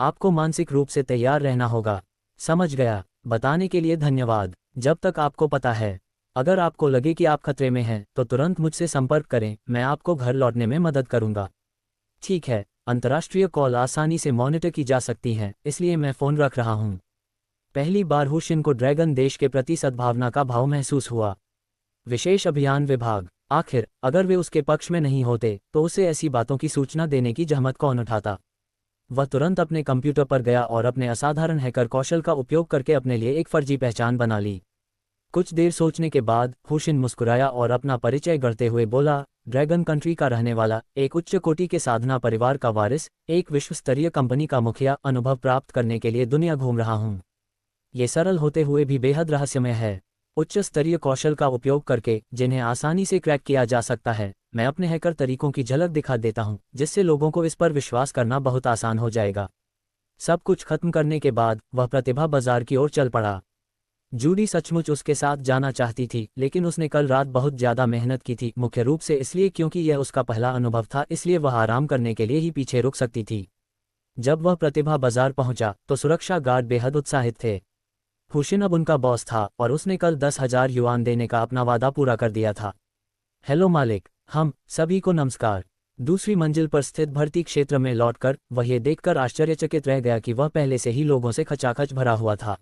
आपको मानसिक रूप से तैयार रहना होगा। समझ गया, बताने के लिए धन्यवाद। जब तक आपको पता है, अगर आपको लगे कि आप खतरे में हैं तो तुरंत मुझसे संपर्क करें, मैं आपको घर लौटने में मदद करूंगा। ठीक है, अंतर्राष्ट्रीय कॉल आसानी से मॉनिटर की जा सकती हैं, इसलिए मैं फ़ोन रख रहा हूँ। पहली बार हुशिन को ड्रैगन देश के प्रति सद्भावना का भाव महसूस हुआ। विशेष अभियान विभाग, आखिर अगर वे उसके पक्ष में नहीं होते तो उसे ऐसी बातों की सूचना देने की जहमत कौन उठाता। वह तुरंत अपने कंप्यूटर पर गया और अपने असाधारण हैकर कौशल का उपयोग करके अपने लिए एक फर्जी पहचान बना ली। कुछ देर सोचने के बाद हुशिन मुस्कुराया और अपना परिचय गढ़ते हुए बोला, ड्रैगन कंट्री का रहने वाला, एक उच्च कोटि के साधना परिवार का वारिस, एक विश्व स्तरीय कंपनी का मुखिया, अनुभव प्राप्त करने के लिए दुनिया घूम रहा हूँ। ये सरल होते हुए भी बेहद रहस्यमय है। उच्च स्तरीय कौशल का उपयोग करके, जिन्हें आसानी से क्रैक किया जा सकता है, मैं अपने हैकर तरीकों की झलक दिखा देता हूं, जिससे लोगों को इस पर विश्वास करना बहुत आसान हो जाएगा। सब कुछ खत्म करने के बाद वह प्रतिभा बाजार की ओर चल पड़ा। जूडी सचमुच उसके साथ जाना चाहती थी, लेकिन उसने कल रात बहुत ज़्यादा मेहनत की थी, मुख्य रूप से इसलिए क्योंकि यह उसका पहला अनुभव था, इसलिए वह आराम करने के लिए ही पीछे रुक सकती थी। जब वह प्रतिभा बाजार पहुंचा तो सुरक्षा गार्ड बेहद उत्साहित थे। हुशिन अब उनका बॉस था और उसने कल 10,000 युआन देने का अपना वादा पूरा कर दिया था। हेलो मालिक, हम सभी को नमस्कार। दूसरी मंजिल पर स्थित भर्ती क्षेत्र में लौटकर वह ये देखकर आश्चर्यचकित रह गया कि वह पहले से ही लोगों से खचाखच भरा हुआ था।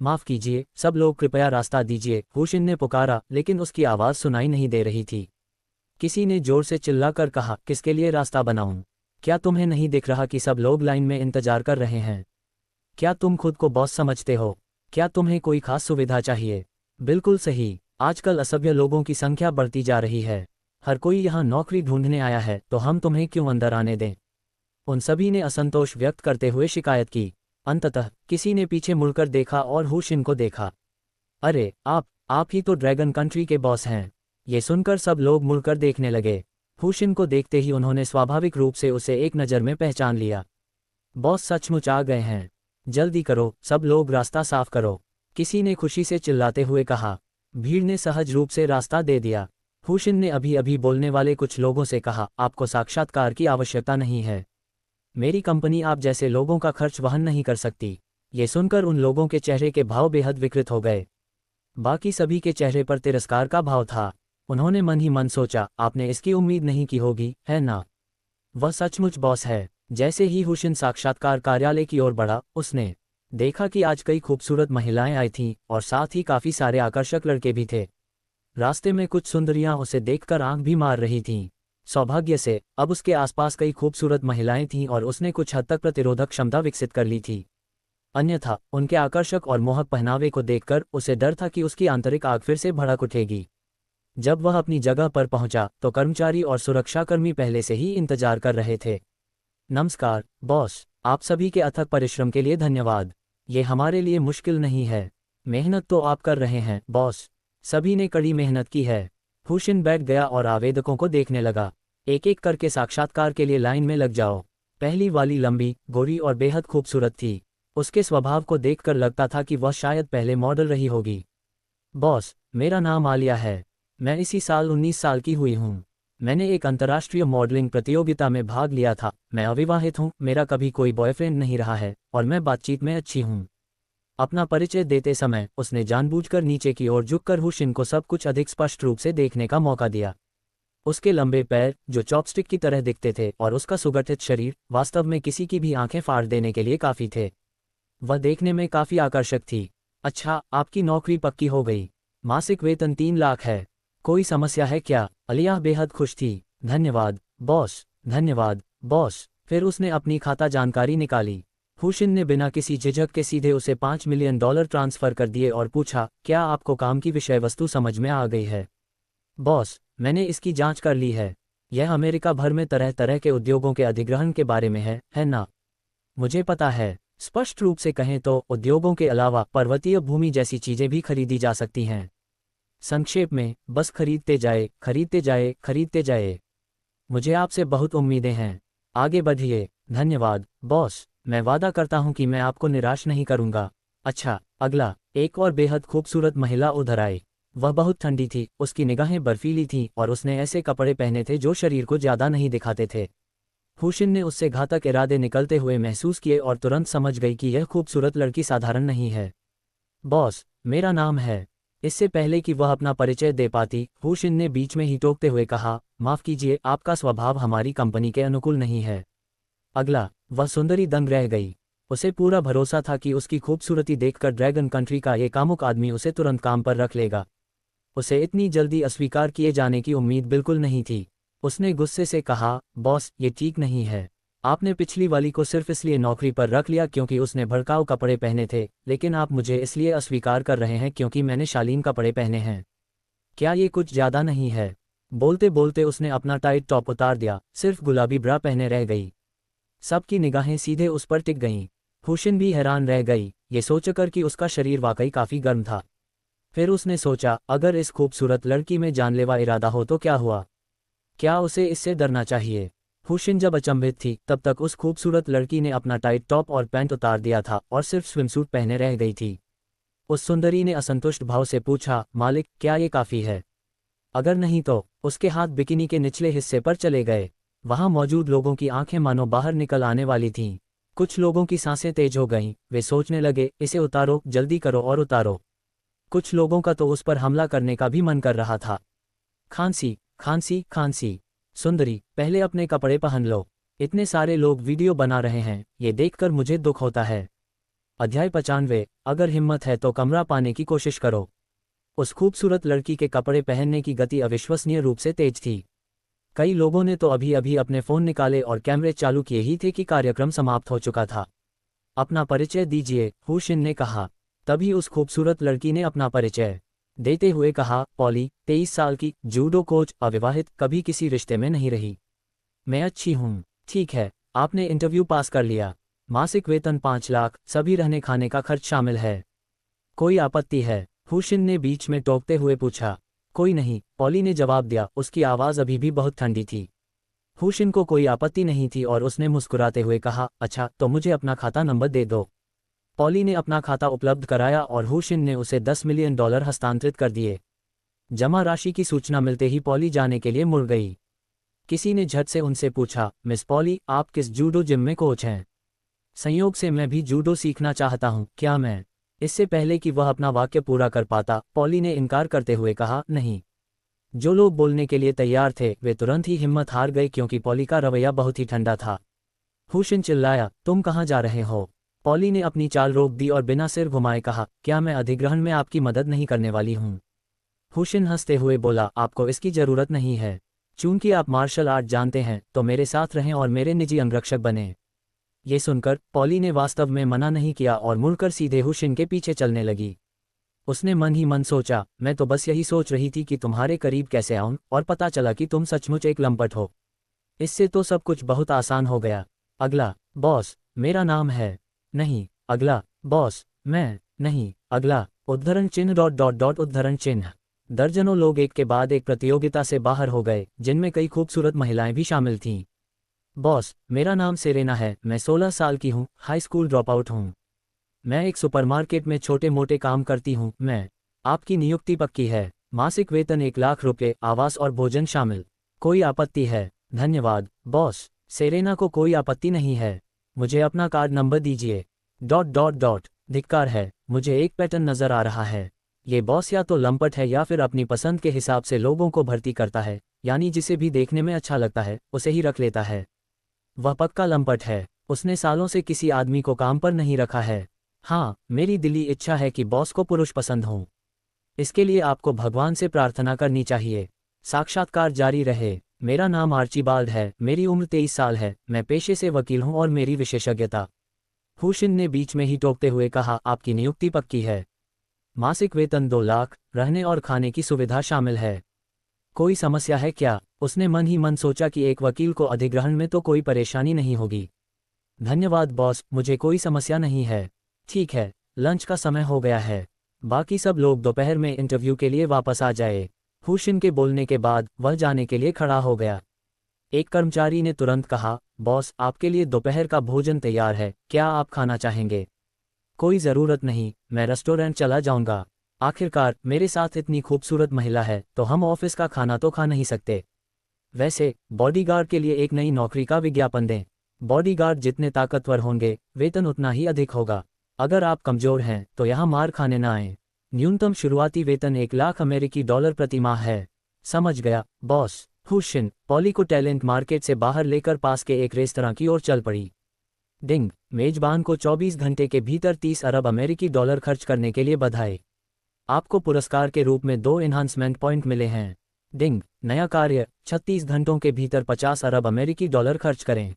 माफ़ कीजिए, सब लोग कृपया रास्ता दीजिए, हुशिन ने पुकारा, लेकिन उसकी आवाज़ सुनाई नहीं दे रही थी। किसी ने जोर से चिल्लाकर कहा, किसके लिए रास्ता बनाऊं? क्या तुम्हें नहीं दिख रहा कि सब लोग लाइन में इंतजार कर रहे हैं? क्या तुम खुद को बॉस समझते हो? क्या तुम्हें कोई खास सुविधा चाहिए? बिल्कुल सही, आजकल असभ्य लोगों की संख्या बढ़ती जा रही है। हर कोई यहाँ नौकरी ढूंढने आया है, तो हम तुम्हें क्यों अंदर आने दें? उन सभी ने असंतोष व्यक्त करते हुए शिकायत की। अंततः किसी ने पीछे मुड़कर देखा और हुशिन को देखा। अरे, आप ही तो ड्रैगन कंट्री के बॉस हैं। ये सुनकर सब लोग मुड़कर देखने लगे। हुशिन को देखते ही उन्होंने स्वाभाविक रूप से उसे एक नज़र में पहचान लिया। बॉस सचमुच आ गए हैं। जल्दी करो, सब लोग रास्ता साफ करो, किसी ने खुशी से चिल्लाते हुए कहा। भीड़ ने सहज रूप से रास्ता दे दिया। हुशिन ने अभी अभी बोलने वाले कुछ लोगों से कहा, आपको साक्षात्कार की आवश्यकता नहीं है। मेरी कंपनी आप जैसे लोगों का खर्च वहन नहीं कर सकती। ये सुनकर उन लोगों के चेहरे के भाव बेहद विकृत हो गए। बाकी सभी के चेहरे पर तिरस्कार का भाव था। उन्होंने मन ही मन सोचा, आपने इसकी उम्मीद नहीं की होगी, है ना? वह सचमुच बॉस है। जैसे ही हुशिन साक्षात्कार कार्यालय की ओर बढ़ा, उसने देखा कि आज कई खूबसूरत महिलाएं आई थीं और साथ ही काफ़ी सारे आकर्षक लड़के भी थे। रास्ते में कुछ सुंदरियां उसे देखकर आंख भी मार रही थीं। सौभाग्य से अब उसके आसपास कई खूबसूरत महिलाएं थीं और उसने कुछ हद तक प्रतिरोधक क्षमता विकसित कर ली थी। अन्यथा उनके आकर्षक और मोहक पहनावे को देखकर उसे डर था कि उसकी आंतरिक आग फिर से भड़क उठेगी। जब वह अपनी जगह पर पहुंचा तो कर्मचारी और सुरक्षाकर्मी पहले से ही इंतजार कर रहे थे। नमस्कार बॉस, आप सभी के अथक परिश्रम के लिए धन्यवाद। ये हमारे लिए मुश्किल नहीं है। मेहनत तो आप कर रहे हैं बॉस, सभी ने कड़ी मेहनत की है। हुशिन बैठ गया और आवेदकों को देखने लगा। एक एक करके साक्षात्कार के लिए लाइन में लग जाओ। पहली वाली लंबी, गोरी और बेहद खूबसूरत थी। उसके स्वभाव को देखकर लगता था कि वह शायद पहले मॉडल रही होगी। बॉस, मेरा नाम आलिया है। मैं इसी साल 19 साल की हुई हूँ। मैंने एक अंतर्राष्ट्रीय मॉडलिंग प्रतियोगिता में भाग लिया था। मैं अविवाहित हूँ, मेरा कभी कोई बॉयफ्रेंड नहीं रहा है और मैं बातचीत में अच्छी हूँ। अपना परिचय देते समय उसने जानबूझकर नीचे की ओर झुककर हुशिन को सब कुछ अधिक स्पष्ट रूप से देखने का मौका दिया। उसके लंबे पैर, जो चॉपस्टिक की तरह दिखते थे, और उसका सुगठित शरीर वास्तव में किसी की भी आंखें फाड़ देने के लिए काफ़ी थे। वह देखने में काफी आकर्षक थी। अच्छा, आपकी नौकरी पक्की हो गई। मासिक वेतन 3 लाख है। कोई समस्या है क्या? अलिया बेहद खुश थी। धन्यवाद बॉस, धन्यवाद बॉस। फिर उसने अपनी खाता जानकारी निकाली। हुशिन ने बिना किसी झिझक के सीधे उसे $5 मिलियन ट्रांसफर कर दिए और पूछा, क्या आपको काम की विषय वस्तु समझ में आ गई है? बॉस, मैंने इसकी जांच कर ली है। यह अमेरिका भर में तरह तरह के उद्योगों के अधिग्रहण के बारे में है ना? मुझे पता है। स्पष्ट रूप से कहें तो उद्योगों के अलावा पर्वतीय भूमि जैसी चीजें भी खरीदी जा सकती हैं। संक्षेप में, बस खरीदते जाए, खरीदते जाए, खरीदते जाए। मुझे आपसे बहुत उम्मीदें हैं। आगे बढ़िए। धन्यवाद बॉस, मैं वादा करता हूं कि मैं आपको निराश नहीं करूंगा। अच्छा, अगला। एक और बेहद खूबसूरत महिला उधर आई। वह बहुत ठंडी थी, उसकी निगाहें बर्फीली थीं और उसने ऐसे कपड़े पहने थे जो शरीर को ज्यादा नहीं दिखाते थे। हुशिन ने उससे घातक इरादे निकलते हुए महसूस किए और तुरंत समझ गई कि यह खूबसूरत लड़की साधारण नहीं है। बॉस, मेरा नाम है। इससे पहले कि वह अपना परिचय दे पाती, हुशिन ने बीच में ही टोकते हुए कहा, माफ कीजिए, आपका स्वभाव हमारी कंपनी के अनुकूल नहीं है। अगला। वह सुंदरी दंग रह गई। उसे पूरा भरोसा था कि उसकी खूबसूरती देखकर ड्रैगन कंट्री का ये कामुक आदमी उसे तुरंत काम पर रख लेगा। उसे इतनी जल्दी अस्वीकार किए जाने की उम्मीद बिल्कुल नहीं थी। उसने गुस्से से कहा, बॉस, ये ठीक नहीं है। आपने पिछली वाली को सिर्फ इसलिए नौकरी पर रख लिया क्योंकि उसने भड़काऊ कपड़े पहने थे, लेकिन आप मुझे इसलिए अस्वीकार कर रहे हैं क्योंकि मैंने शालीन कपड़े पहने हैं। क्या ये कुछ ज्यादा नहीं है? बोलते बोलते उसने अपना टाइट टॉप उतार दिया, सिर्फ गुलाबी ब्रा पहने रह गई। सबकी निगाहें सीधे उस पर टिक गईं। हुशिन भी हैरान रह गई, ये सोचकर कि उसका शरीर वाकई काफी गर्म था। फिर उसने सोचा, अगर इस खूबसूरत लड़की में जानलेवा इरादा हो तो क्या हुआ? क्या उसे इससे डरना चाहिए? हुशिन जब अचंभित थी, तब तक उस खूबसूरत लड़की ने अपना टाइट टॉप और पैंट उतार दिया था और सिर्फ स्विमसूट पहने रह गई थी। उस सुंदरी ने असंतुष्ट भाव से पूछा, मालिक, क्या ये काफी है? अगर नहीं तो? उसके हाथ बिकिनी के निचले हिस्से पर चले गए। वहां मौजूद लोगों की आंखें मानो बाहर निकल आने वाली थीं। कुछ लोगों की सांसें तेज हो गईं, वे सोचने लगे, इसे उतारो, जल्दी करो और उतारो। कुछ लोगों का तो उस पर हमला करने का भी मन कर रहा था। खांसी, खांसी, खांसी। सुंदरी, पहले अपने कपड़े पहन लो। इतने सारे लोग वीडियो बना रहे हैं, ये देखकर मुझे दुख होता है। अध्याय 95। अगर हिम्मत है तो कमरा पाने की कोशिश करो। उस खूबसूरत लड़की के कपड़े पहनने की गति अविश्वसनीय रूप से तेज थी। कई लोगों ने तो अभी अभी अपने फोन निकाले और कैमरे चालू किए ही थे कि कार्यक्रम समाप्त हो चुका था। अपना परिचय दीजिए, हुशिन ने कहा। तभी उस खूबसूरत लड़की ने अपना परिचय देते हुए कहा, पॉली, 23 साल की, जूडो कोच, अविवाहित, कभी किसी रिश्ते में नहीं रही। मैं अच्छी हूँ। ठीक है, आपने इंटरव्यू पास कर लिया। मासिक वेतन 5 लाख, सभी रहने खाने का खर्च शामिल है। कोई आपत्ति है? हुशिन ने बीच में टोकते हुए पूछा। कोई नहीं, पॉली ने जवाब दिया, उसकी आवाज़ अभी भी बहुत ठंडी थी। हुशिन को कोई आपत्ति नहीं थी और उसने मुस्कुराते हुए कहा, अच्छा, तो मुझे अपना खाता नंबर दे दो। पॉली ने अपना खाता उपलब्ध कराया और हुशिन ने उसे $10 मिलियन हस्तांतरित कर दिए। जमा राशि की सूचना मिलते ही पॉली जाने के लिए मुड़ गई। किसी ने झट से उनसे पूछा, मिस पॉली, आप किस जूडो जिम में कोच हैं? संयोग से मैं भी जूडो सीखना चाहता हूँ, क्या मैं? इससे पहले कि वह अपना वाक्य पूरा कर पाता, पॉली ने इनकार करते हुए कहा, नहीं। जो लोग बोलने के लिए तैयार थे, वे तुरंत ही हिम्मत हार गए क्योंकि पॉली का रवैया बहुत ही ठंडा था। हुशिन चिल्लाया, तुम कहाँ जा रहे हो? पॉली ने अपनी चाल रोक दी और बिना सिर घुमाए कहा, क्या मैं अधिग्रहण में आपकी मदद नहीं करने वाली हूँ? हुशिन हंसते हुए बोला, आपको इसकी जरूरत नहीं है। चूंकि आप मार्शल आर्ट जानते हैं, तो मेरे साथ रहें और मेरे निजी अंगरक्षक बने। ये सुनकर पॉली ने वास्तव में मना नहीं किया और मुड़कर सीधे हुशिन के पीछे चलने लगी। उसने मन ही मन सोचा, मैं तो बस यही सोच रही थी कि तुम्हारे करीब कैसे आऊं, और पता चला कि तुम सचमुच एक लंपट हो। इससे तो सब कुछ बहुत आसान हो गया। अगला। बॉस, मेरा नाम है। नहीं। अगला। बॉस, मैं। नहीं। अगला। उद्धरण चिन्ह डॉट डॉट डॉट उद्धरण चिन्ह। दर्जनों लोग एक के बाद एक प्रतियोगिता से बाहर हो गए, जिनमें कई खूबसूरत महिलाएं भी शामिल थीं। बॉस, मेरा नाम सेरेना है, मैं 16 साल की हूँ, हाई स्कूल ड्रॉप आउट हूँ। मैं एक सुपरमार्केट में छोटे मोटे काम करती हूँ। मैं। आपकी नियुक्ति पक्की है। मासिक वेतन 1 लाख रुपये, आवास और भोजन शामिल। कोई आपत्ति है? धन्यवाद बॉस। सेरेना को कोई आपत्ति नहीं है। मुझे अपना कार्ड नंबर दीजिए। Dot dot dot. धिक्कार है, मुझे एक पैटर्न नजर आ रहा है। ये बॉस या तो लंपट है या फिर अपनी पसंद के हिसाब से लोगों को भर्ती करता है, यानी जिसे भी देखने में अच्छा लगता है उसे ही रख लेता है। वह पक्का लंपट है। उसने सालों से किसी आदमी को काम पर नहीं रखा है। हाँ, मेरी दिली इच्छा है कि बॉस को पुरुष पसंद हों। इसके लिए आपको भगवान से प्रार्थना करनी चाहिए। साक्षात्कार जारी रहे। मेरा नाम आर्चीबाल्ड है, मेरी उम्र 23 साल है, मैं पेशे से वकील हूँ और मेरी विशेषज्ञता। हुशिन ने बीच में ही टोकते हुए कहा, आपकी नियुक्ति पक्की है। मासिक वेतन 2 लाख, रहने और खाने की सुविधा शामिल है। कोई समस्या है क्या? उसने मन ही मन सोचा कि एक वकील को अधिग्रहण में तो कोई परेशानी नहीं होगी। धन्यवाद बॉस, मुझे कोई समस्या नहीं है। ठीक है, लंच का समय हो गया है। बाकी सब लोग दोपहर में इंटरव्यू के लिए वापस आ जाए। हुशिन के बोलने के बाद वह जाने के लिए खड़ा हो गया। एक कर्मचारी ने तुरंत कहा, बॉस, आपके लिए दोपहर का भोजन तैयार है, क्या आप खाना चाहेंगे? कोई ज़रूरत नहीं, मैं रेस्टोरेंट चला जाऊंगा। आखिरकार मेरे साथ इतनी खूबसूरत महिला है तो हम ऑफिस का खाना तो खा नहीं सकते। वैसे बॉडीगार्ड के लिए एक नई नौकरी का विज्ञापन दें। बॉडीगार्ड जितने ताकतवर होंगे, वेतन उतना ही अधिक होगा। अगर आप कमजोर हैं तो यहाँ मार खाने ना आए। न्यूनतम शुरुआती वेतन 1 लाख अमेरिकी डॉलर प्रति माह है। समझ गया बॉस। हुशिन पॉली को टैलेंट मार्केट से बाहर लेकर पास के एक रेस्तरां की ओर चल पड़ी। डिंग, मेजबान को 24 घंटे के भीतर 30 अरब अमेरिकी डॉलर खर्च करने के लिए बधाई। आपको पुरस्कार के रूप में 2 एनहांसमेंट पॉइंट मिले हैं। डिंग, नया कार्य, 36 घंटों के भीतर 50 अरब अमेरिकी डॉलर खर्च करें।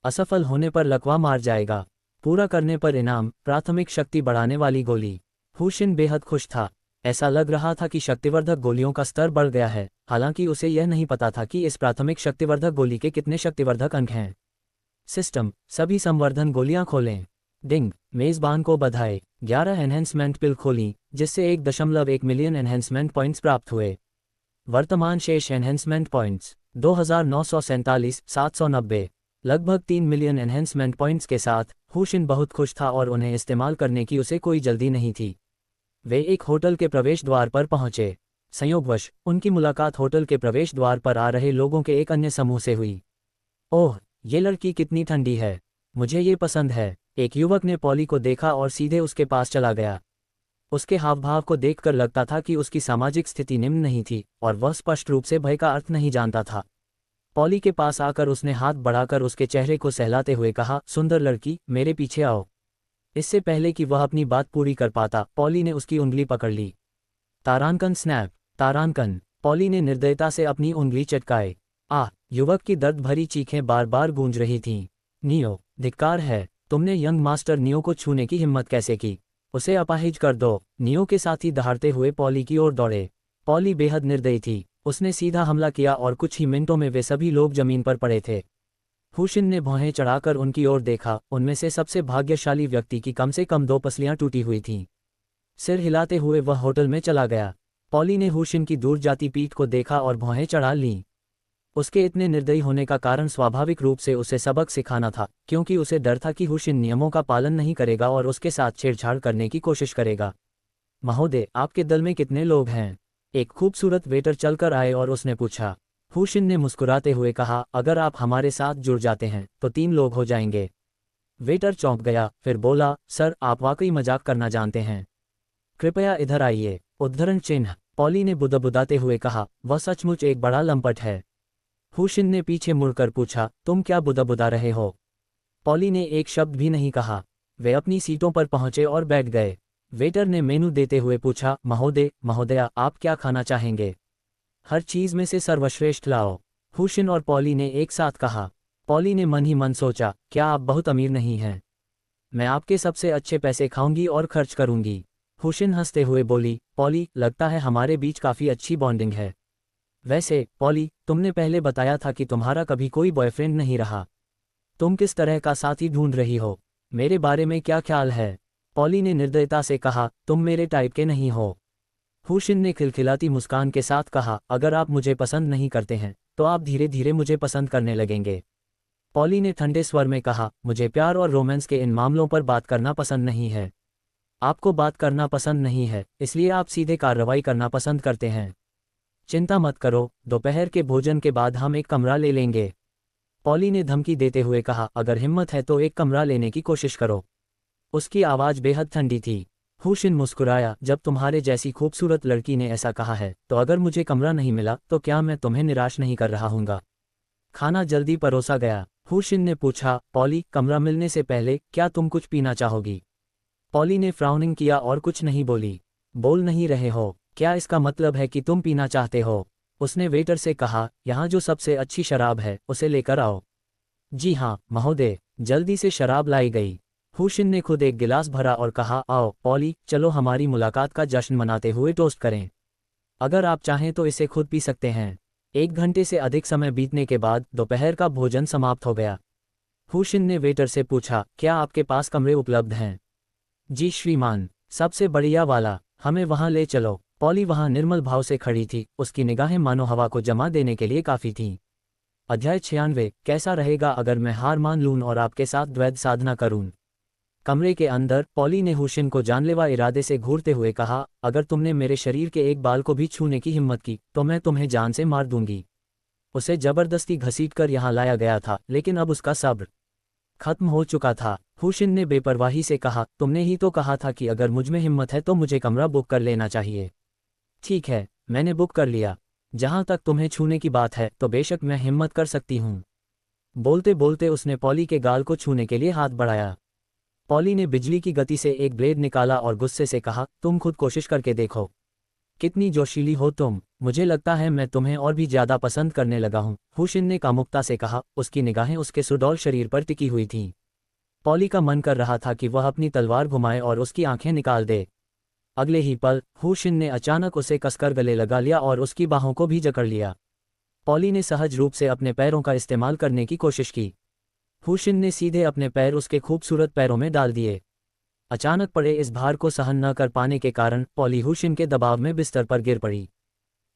असफल होने पर लकवा मार जाएगा। पूरा करने पर इनाम, प्राथमिक शक्ति बढ़ाने वाली गोली। हुशिन बेहद खुश था। ऐसा लग रहा था कि शक्तिवर्धक गोलियों का स्तर बढ़ गया है, हालांकि उसे यह नहीं पता था कि इस प्राथमिक शक्तिवर्धक गोली के कितने शक्तिवर्धक अंक हैं। सिस्टम, सभी संवर्धन गोलियां खोलें। डिंग, मेजबान को बधाई। 11 एनहेंसमेंट पिल खोली, जिससे 1.1 मिलियन एनहेंसमेंट पॉइंट्स प्राप्त हुए। वर्तमान शेष एनहेंसमेंट पॉइंट्स 294790। लगभग 3 मिलियन एनहेंसमेंट पॉइंट्स के साथ हुशिन बहुत खुश था और उन्हें इस्तेमाल करने की उसे कोई जल्दी नहीं थी। वे एक होटल के प्रवेश द्वार पर पहुंचे। संयोगवश उनकी मुलाकात होटल के प्रवेश द्वार पर आ रहे लोगों के एक अन्य समूह से हुई। ओह, ये लड़की कितनी ठंडी है, मुझे ये पसंद है। एक युवक ने पॉली को देखा और सीधे उसके पास चला गया। उसके हावभाव को देखकर लगता था कि उसकी सामाजिक स्थिति निम्न नहीं थी और वह स्पष्ट रूप से भय का अर्थ नहीं जानता था। पॉली के पास आकर उसने हाथ बढ़ाकर उसके चेहरे को सहलाते हुए कहा, सुंदर लड़की, मेरे पीछे आओ। इससे पहले कि वह अपनी बात पूरी कर पाता, पॉली ने उसकी उंगली पकड़ ली। तारांकन स्नैप, तारांकन। पॉली ने निर्दयता से अपनी उंगली चटकाए। युवक की दर्द भरी चीखें बार बार गूंज रही थीं। नियो, धिक्कार है, तुमने यंग मास्टर नियो को छूने की हिम्मत कैसे की? उसे अपाहिज कर दो। नियो के साथी दहाड़ते हुए पॉली की ओर दौड़े। पॉली बेहद निर्दयी थी। उसने सीधा हमला किया और कुछ ही मिनटों में वे सभी लोग जमीन पर पड़े थे। हुशिन ने भौहें चढ़ाकर उनकी ओर देखा। उनमें से सबसे भाग्यशाली व्यक्ति की कम से कम 2 पसलियां टूटी हुई थीं। सिर हिलाते हुए वह होटल में चला गया। पॉली ने हुशिन की दूर जाती पीठ को देखा और भौहें चढ़ा लीं। उसके इतने निर्दयी होने का कारण स्वाभाविक रूप से उसे सबक सिखाना था, क्योंकि उसे डर था कि हुशिन नियमों का पालन नहीं करेगा और उसके साथ छेड़छाड़ करने की कोशिश करेगा। महोदय, आपके दल में कितने लोग हैं? एक खूबसूरत वेटर चलकर आए और उसने पूछा। हुशिन ने मुस्कुराते हुए कहा, अगर आप हमारे साथ जुड़ जाते हैं तो 3 लोग हो जाएंगे। वेटर चौंक गया, फिर बोला, सर, आप वाकई मजाक करना जानते हैं। कृपया इधर आइए। उद्धरण चिन्ह। पॉली ने बुदबुदाते हुए कहा, वह सचमुच एक बड़ा लंपट है। हुशिन ने पीछे मुड़कर पूछा, तुम क्या बुदबुदा रहे हो? पॉली ने एक शब्द भी नहीं कहा। वे अपनी सीटों पर पहुंचे और बैठ गए। वेटर ने मेनू देते हुए पूछा, महोदय, महोदया, आप क्या खाना चाहेंगे? हर चीज में से सर्वश्रेष्ठ लाओ। हुशिन और पॉली ने एक साथ कहा। पॉली ने मन ही मन सोचा, क्या आप बहुत अमीर नहीं हैं? मैं आपके सबसे अच्छे पैसे खाऊंगी और खर्च करूंगी। हुशिन हंसते हुए बोली, पॉली, लगता है हमारे बीच काफी अच्छी बॉन्डिंग है। वैसे पॉली, तुमने पहले बताया था कि तुम्हारा कभी कोई बॉयफ्रेंड नहीं रहा। तुम किस तरह का साथी ढूंढ रही हो? मेरे बारे में क्या ख्याल है? पॉली ने निर्दयता से कहा, तुम मेरे टाइप के नहीं हो। हुशिन ने खिलखिलाती मुस्कान के साथ कहा, अगर आप मुझे पसंद नहीं करते हैं तो आप धीरे धीरे मुझे पसंद करने लगेंगे। पॉली ने ठंडे स्वर में कहा, मुझे प्यार और रोमांस के इन मामलों पर बात करना पसंद नहीं है। आपको बात करना पसंद नहीं है, इसलिए आप सीधे कार्रवाई करना पसंद करते हैं। चिंता मत करो, दोपहर के भोजन के बाद हम एक कमरा ले लेंगे। पॉली ने धमकी देते हुए कहा, अगर हिम्मत है तो एक कमरा लेने की कोशिश करो। उसकी आवाज़ बेहद ठंडी थी। हुशिन मुस्कुराया, जब तुम्हारे जैसी खूबसूरत लड़की ने ऐसा कहा है तो अगर मुझे कमरा नहीं मिला तो क्या मैं तुम्हें निराश नहीं कर रहा हूँगा। खाना जल्दी परोसा गया। हुशिन ने पूछा, पॉली, कमरा मिलने से पहले क्या तुम कुछ पीना चाहोगी? पॉली ने फ्राउनिंग किया और कुछ नहीं बोली। बोल नहीं रहे हो, क्या इसका मतलब है कि तुम पीना चाहते हो? उसने वेटर से कहा, यहाँ जो सबसे अच्छी शराब है उसे लेकर आओ। जी हाँ महोदय। जल्दी से शराब लाई गई। हुशिन ने खुद एक गिलास भरा और कहा, आओ पॉली, चलो हमारी मुलाकात का जश्न मनाते हुए टोस्ट करें। अगर आप चाहें तो इसे खुद पी सकते हैं। 1 घंटे से अधिक समय बीतने के बाद दोपहर का भोजन समाप्त हो गया। हुशिन ने वेटर से पूछा, क्या आपके पास कमरे उपलब्ध हैं? जी श्रीमान, सबसे बढ़िया वाला, हमें वहां ले चलो। पॉली वहां निर्मल भाव से खड़ी थी, उसकी निगाहें मानो हवा को जमा देने के लिए काफी थीं। अध्याय 96, कैसा रहेगा अगर मैं हार मान लूं और आपके साथ द्वैध साधना करूं? कमरे के अंदर पॉली ने हुशिन को जानलेवा इरादे से घूरते हुए कहा, अगर तुमने मेरे शरीर के एक बाल को भी छूने की हिम्मत की तो मैं तुम्हें जान से मार दूंगी। उसे जबरदस्ती घसीटकर यहाँ लाया गया था, लेकिन अब उसका सब्र खत्म हो चुका था। हुशिन ने बेपरवाही से कहा, तुमने ही तो कहा था कि अगर मुझ में हिम्मत है तो मुझे कमरा बुक कर लेना चाहिए। ठीक है, मैंने बुक कर लिया। जहां तक तुम्हें छूने की बात है तो बेशक मैं हिम्मत कर सकती हूँ। बोलते बोलते उसने पॉली के गाल को छूने के लिए हाथ बढ़ाया। पॉली ने बिजली की गति से एक ब्लेड निकाला और गुस्से से कहा, तुम खुद कोशिश करके देखो। कितनी जोशीली हो तुम, मुझे लगता है मैं तुम्हें और भी ज्यादा पसंद करने लगा हूं। हुशिन ने कामुकता से कहा, उसकी निगाहें उसके सुडौल शरीर पर टिकी हुई थीं। पॉली का मन कर रहा था कि वह अपनी तलवार घुमाए और उसकी आंखें निकाल दे। अगले ही पल हुशिन ने अचानक उसे कसकर गले लगा लिया और उसकी बाहों को भी जकड़ लिया। पॉली ने सहज रूप से अपने पैरों का इस्तेमाल करने की कोशिश की। हुशिन ने सीधे अपने पैर उसके खूबसूरत पैरों में डाल दिए। अचानक पड़े इस भार को सहन न कर पाने के कारण पॉली हुशिन के दबाव में बिस्तर पर गिर पड़ी।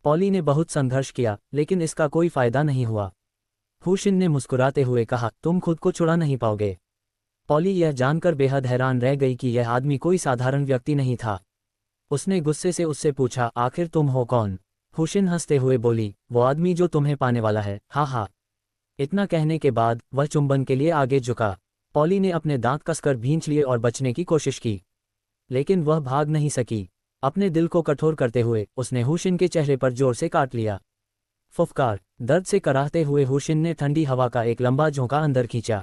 पॉली ने बहुत संघर्ष किया, लेकिन इसका कोई फायदा नहीं हुआ। हुशिन ने मुस्कुराते हुए कहा, तुम खुद को छुड़ा नहीं पाओगे। पॉली यह जानकर बेहद हैरान रह गई कि यह आदमी कोई साधारण व्यक्ति नहीं था। उसने गुस्से से उससे पूछा, आखिर तुम हो कौन? हुशिन हंसते हुए बोली, वो आदमी जो तुम्हें पाने वाला है। हाँ हाँ। इतना कहने के बाद वह चुंबन के लिए आगे झुका। पॉली ने अपने दांत कसकर भींच लिए और बचने की कोशिश की, लेकिन वह भाग नहीं सकी। अपने दिल को कठोर करते हुए उसने हुशिन के चेहरे पर जोर से काट लिया। फुफकार। दर्द से कराहते हुए हुशिन ने ठंडी हवा का एक लंबा झोंका अंदर खींचा।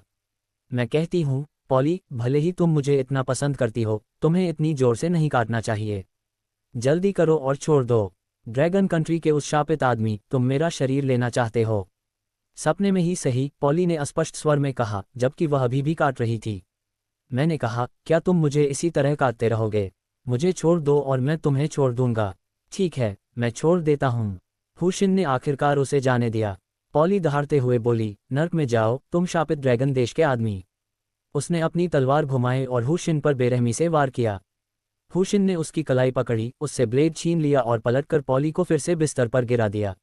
मैं कहती हूँ पॉली, भले ही तुम मुझे इतना पसंद करती हो, तुम्हें इतनी जोर से नहीं काटना चाहिए। जल्दी करो और छोड़ दो। ड्रैगन कंट्री के उस शापित आदमी, तुम मेरा शरीर लेना चाहते हो? सपने में ही सही, पॉली ने अस्पष्ट स्वर में कहा, जबकि वह अभी भी काट रही थी। मैंने कहा, क्या तुम मुझे इसी तरह काटते रहोगे? मुझे छोड़ दो और मैं तुम्हें छोड़ दूंगा। ठीक है, मैं छोड़ देता हूँ। हुशिन ने आखिरकार उसे जाने दिया। पॉली दहाड़ते हुए बोली, नर्क में जाओ तुम शापित ड्रैगन देश के आदमी। उसने अपनी तलवार घुमाई और हुशिन पर बेरहमी से वार किया। हुशिन ने उसकी कलाई पकड़ी, उससे ब्लेड छीन लिया और पलटकर पॉली को फिर से बिस्तर पर गिरा दिया।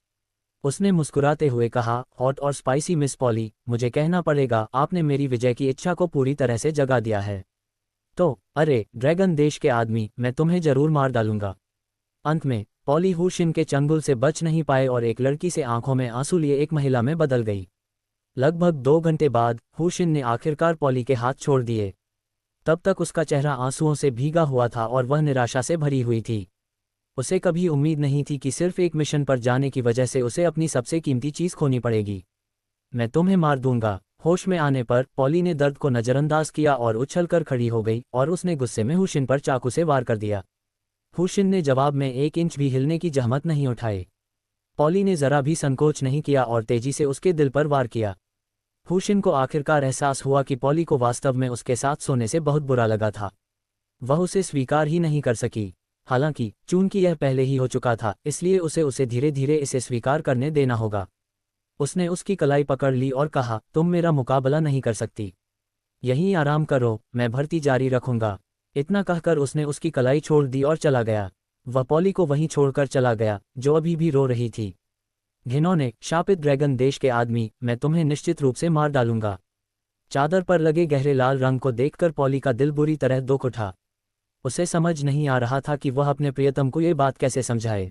उसने मुस्कुराते हुए कहा, हॉट और स्पाइसी मिस पॉली, मुझे कहना पड़ेगा आपने मेरी विजय की इच्छा को पूरी तरह से जगा दिया है। तो अरे ड्रैगन देश के आदमी, मैं तुम्हें जरूर मार डालूंगा। अंत में पॉली हुशिन के चंगुल से बच नहीं पाए और एक लड़की से आंखों में आंसू लिए एक महिला में बदल गई। लगभग 2 घंटे बाद हुशिन ने आखिरकार पॉली के हाथ छोड़ दिए। तब तक उसका चेहरा आंसुओं से भीगा हुआ था और वह निराशा से भरी हुई थी। उसे कभी उम्मीद नहीं थी कि सिर्फ एक मिशन पर जाने की वजह से उसे अपनी सबसे कीमती चीज खोनी पड़ेगी। मैं तुम्हें मार दूंगा। होश में आने पर पॉली ने दर्द को नजरअंदाज किया और उछलकर खड़ी हो गई और उसने गुस्से में हुशिन पर चाकू से वार कर दिया। हुशिन ने जवाब में 1 इंच भी हिलने की जहमत नहीं उठाई। पॉली ने जरा भी संकोच नहीं किया और तेजी से उसके दिल पर वार किया। हुशिन को आखिरकार एहसास हुआ कि पॉली को वास्तव में उसके साथ सोने से बहुत बुरा लगा था। वह उसे स्वीकार ही नहीं कर सकी। हालांकि चूंकि यह पहले ही हो चुका था, इसलिए उसे धीरे धीरे इसे स्वीकार करने देना होगा। उसने उसकी कलाई पकड़ ली और कहा, तुम मेरा मुकाबला नहीं कर सकती। यहीं आराम करो, मैं भर्ती जारी रखूंगा। इतना कहकर उसने उसकी कलाई छोड़ दी और चला गया। वह पॉली को वहीं छोड़कर चला गया, जो अभी भी रो रही थी। घिनौने, शापित ड्रैगन देश के आदमी, मैं तुम्हें निश्चित रूप से मार डालूंगा। चादर पर लगे गहरे लाल रंग को देखकर पॉली का दिल बुरी तरह दुख उठा। उसे समझ नहीं आ रहा था कि वह अपने प्रियतम को ये बात कैसे समझाए।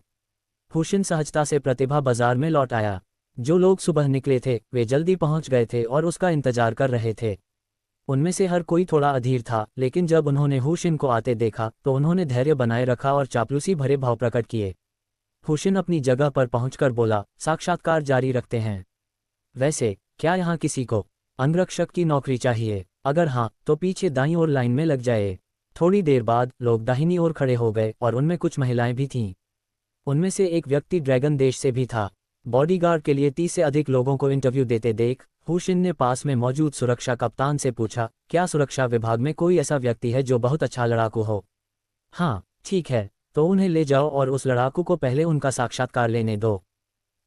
हुशिन सहजता से प्रतिभा बाजार में लौट आया। जो लोग सुबह निकले थे वे जल्दी पहुंच गए थे और उसका इंतजार कर रहे थे। उनमें से हर कोई थोड़ा अधीर था, लेकिन जब उन्होंने हुशिन को आते देखा तो उन्होंने धैर्य बनाए रखा और चापलूसी भरे भाव प्रकट किए। हुशिन अपनी जगह पर पहुंचकर बोला, साक्षात्कार जारी रखते हैं। वैसे क्या यहाँ किसी को अंगरक्षक की नौकरी चाहिए? अगर हाँ तो पीछे दाईं ओर लाइन में लग जाए। थोड़ी देर बाद लोग दाहिनी ओर खड़े हो गए और उनमें कुछ महिलाएं भी थीं। उनमें से एक व्यक्ति ड्रैगन देश से भी था। बॉडीगार्ड के लिए 30 से अधिक लोगों को इंटरव्यू देते देख हुशिन ने पास में मौजूद सुरक्षा कप्तान से पूछा, क्या सुरक्षा विभाग में कोई ऐसा व्यक्ति है जो बहुत अच्छा लड़ाकू हो? हाँ, ठीक है, तो उन्हें ले जाओ और उस लड़ाकू को पहले उनका साक्षात्कार लेने दो।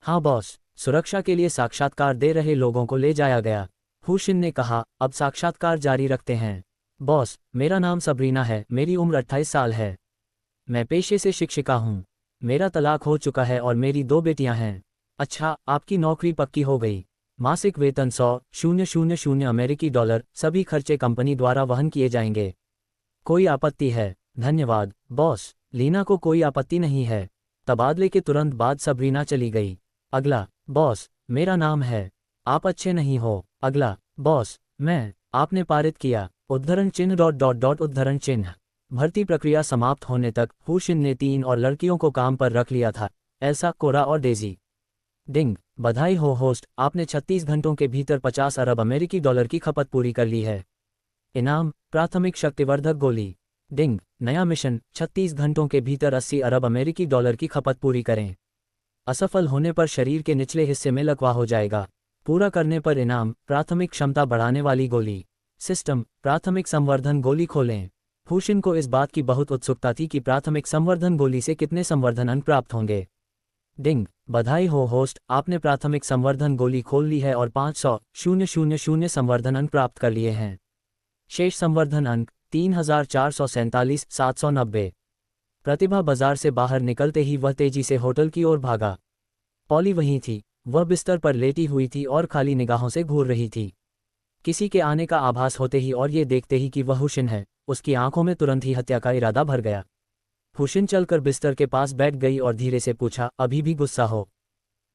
हाँ बॉस। सुरक्षा के लिए साक्षात्कार दे रहे लोगों को ले जाया गया। हुशिन ने कहा, अब साक्षात्कार जारी रखते हैं। बॉस, मेरा नाम सबरीना है, मेरी उम्र 28 साल है। मैं पेशे से शिक्षिका हूँ। मेरा तलाक हो चुका है और मेरी 2 बेटियां हैं। अच्छा, आपकी नौकरी पक्की हो गई। मासिक वेतन 100,000 अमेरिकी डॉलर, सभी खर्चे कंपनी द्वारा वहन किए जाएंगे। कोई आपत्ति है? धन्यवाद बॉस, लीना को कोई आपत्ति नहीं है। तबादले के तुरंत बाद सबरीना चली गई। अगला। बॉस, मेरा नाम है। आप अच्छे नहीं हो। अगला। बॉस, मैं। आपने पारित किया। उद्धरण चिन्ह उद्धरण चिन्ह। भर्ती प्रक्रिया समाप्त होने तक हुशिन ने 3 और लड़कियों को काम पर रख लिया था, एल्सा, कोरा और डेजी। डिंग, बधाई हो होस्ट, आपने 36 घंटों के भीतर 50 अरब अमेरिकी डॉलर की खपत पूरी कर ली है। इनाम, प्राथमिक शक्तिवर्धक गोली। डिंग, नया मिशन, 36 घंटों के भीतर 80 अरब अमेरिकी डॉलर की खपत पूरी करें। असफल होने पर शरीर के निचले हिस्से में लकवा हो जाएगा। पूरा करने पर इनाम, प्राथमिक क्षमता बढ़ाने वाली गोली। सिस्टम, प्राथमिक संवर्धन गोली खोलें। हुशिन को इस बात की बहुत उत्सुकता थी कि प्राथमिक संवर्धन गोली से कितने संवर्धन अंक प्राप्त होंगे। डिंग, बधाई हो होस्ट, आपने प्राथमिक संवर्धन गोली खोल ली है और 500,000 संवर्धन अंक प्राप्त कर लिए हैं। शेष संवर्धन अंक 3,447,790। प्रतिभा बाजार से बाहर निकलते ही वह तेजी से होटल की ओर भागा। पॉली वहीं थी। वह बिस्तर पर लेटी हुई थी और खाली निगाहों से घूर रही थी। किसी के आने का आभास होते ही और ये देखते ही कि वह हुशिन है, उसकी आंखों में तुरंत ही हत्या का इरादा भर गया। हुशिन चलकर बिस्तर के पास बैठ गई और धीरे से पूछा, अभी भी गुस्सा हो?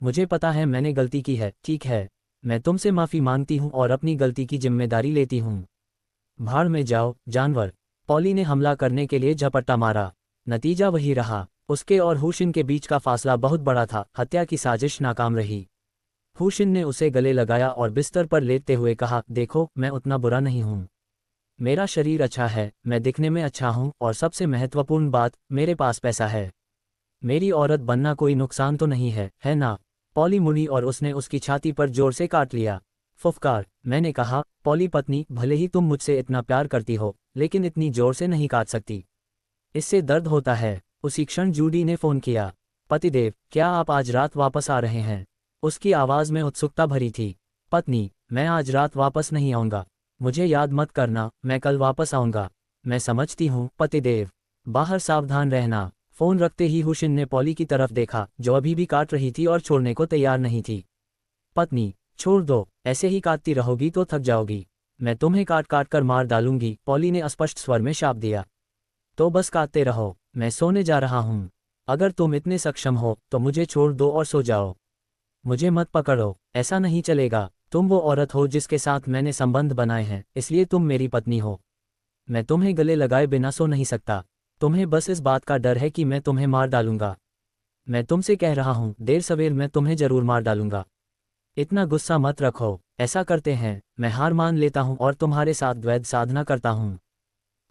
मुझे पता है मैंने गलती की है, ठीक है। मैं तुमसे माफ़ी मांगती हूँ और अपनी गलती की जिम्मेदारी लेती हूँ। भाड़ में जाओ, जानवर। पॉली ने हमला करने के लिए झपट्टा मारा। नतीजा वही रहा। उसके और हुशिन के बीच का फासला बहुत बड़ा था। हत्या की साजिश नाकाम रही। हुशिन ने उसे गले लगाया और बिस्तर पर लेटते हुए कहा, देखो, मैं उतना बुरा नहीं हूँ। मेरा शरीर अच्छा है, मैं दिखने में अच्छा हूँ और सबसे महत्वपूर्ण बात, मेरे पास पैसा है। मेरी औरत बनना कोई नुकसान तो नहीं है ना? पॉली मुड़ी और उसने उसकी छाती पर जोर से काट लिया। फुफकार। मैंने कहा, पॉली पत्नी, भले ही तुम मुझसे इतना प्यार करती हो, लेकिन इतनी जोर से नहीं काट सकती। इससे दर्द होता है। उसी क्षण जूडी ने फ़ोन किया। पतिदेव, क्या आप आज रात वापस आ रहे हैं? उसकी आवाज़ में उत्सुकता भरी थी। पत्नी, मैं आज रात वापस नहीं आऊँगा। मुझे याद मत करना, मैं कल वापस आऊँगा। मैं समझती हूँ, पतिदेव। बाहर सावधान रहना। फ़ोन रखते ही हुशिन ने पॉली की तरफ देखा, जो अभी भी काट रही थी और छोड़ने को तैयार नहीं थी। पत्नी, छोड़ दो, ऐसे ही काटती रहोगी तो थक जाओगी। मैं तुम्हें काट काट कर मार डालूंगी, पॉली ने स्पष्ट स्वर में शाप दिया। तो बस काटते रहो, मैं सोने जा रहा हूँ। अगर तुम इतने सक्षम हो तो मुझे छोड़ दो और सो जाओ। मुझे मत पकड़ो, ऐसा नहीं चलेगा। तुम वो औरत हो जिसके साथ मैंने संबंध बनाए हैं, इसलिए तुम मेरी पत्नी हो। मैं तुम्हें गले लगाए बिना सो नहीं सकता। तुम्हें बस इस बात का डर है कि मैं तुम्हें मार डालूंगा। मैं तुमसे कह रहा हूँ, देर सवेर मैं तुम्हें जरूर मार डालूंगा। इतना गुस्सा मत रखो। ऐसा करते हैं, मैं हार मान लेता हूँ और तुम्हारे साथ द्वैध साधना करता हूँ।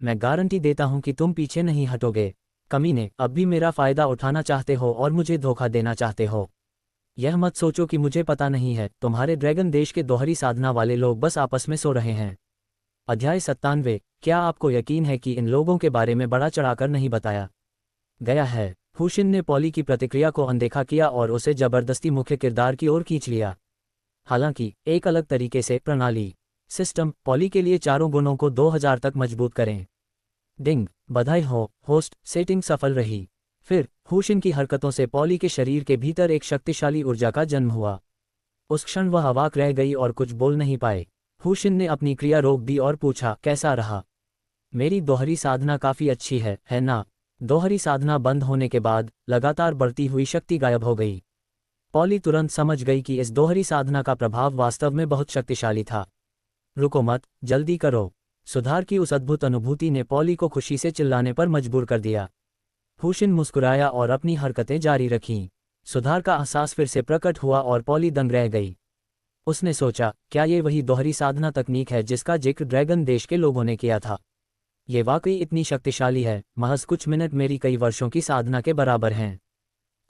मैं गारंटी देता हूँ कि तुम पीछे नहीं हटोगे। कमीने, अब भी मेरा फ़ायदा उठाना चाहते हो और मुझे धोखा देना चाहते हो। यह मत सोचो कि मुझे पता नहीं है। तुम्हारे ड्रैगन देश के दोहरी साधना वाले लोग बस आपस में सो रहे हैं। अध्याय 97। क्या आपको यकीन है कि इन लोगों के बारे में बड़ा चढ़ाकर नहीं बताया गया है? हुशिन ने पॉली की प्रतिक्रिया को अनदेखा किया और उसे जबरदस्ती मुख्य किरदार की ओर खींच लिया। हालांकि एक अलग तरीके से। प्रणाली। सिस्टम, पॉली के लिए चारों गुणों को 2000 तक मजबूत करें। डिंग, बधाई हो होस्ट, सेटिंग सफल रही। फिर हुशिन की हरकतों से पॉली के शरीर के भीतर एक शक्तिशाली ऊर्जा का जन्म हुआ। उस क्षण वह अवाक रह गई और कुछ बोल नहीं पाए। हुशिन ने अपनी क्रिया रोक दी और पूछा, कैसा रहा? मेरी दोहरी साधना काफ़ी अच्छी है ना? दोहरी साधना बंद होने के बाद लगातार बढ़ती हुई शक्ति गायब हो गई। पॉली तुरंत समझ गई कि इस दोहरी साधना का प्रभाव वास्तव में बहुत शक्तिशाली था। रुको मत, जल्दी करो। सुधार की उस अद्भुत अनुभूति ने पॉली को खुशी से चिल्लाने पर मजबूर कर दिया। हुशिन मुस्कुराया और अपनी हरकतें जारी रखीं। सुधार का एहसास फिर से प्रकट हुआ और पॉली दंग रह गई। उसने सोचा, क्या ये वही दोहरी साधना तकनीक है जिसका जिक्र ड्रैगन देश के लोगों ने किया था? ये वाकई इतनी शक्तिशाली है, महज कुछ मिनट मेरी कई वर्षों की साधना के बराबर हैं।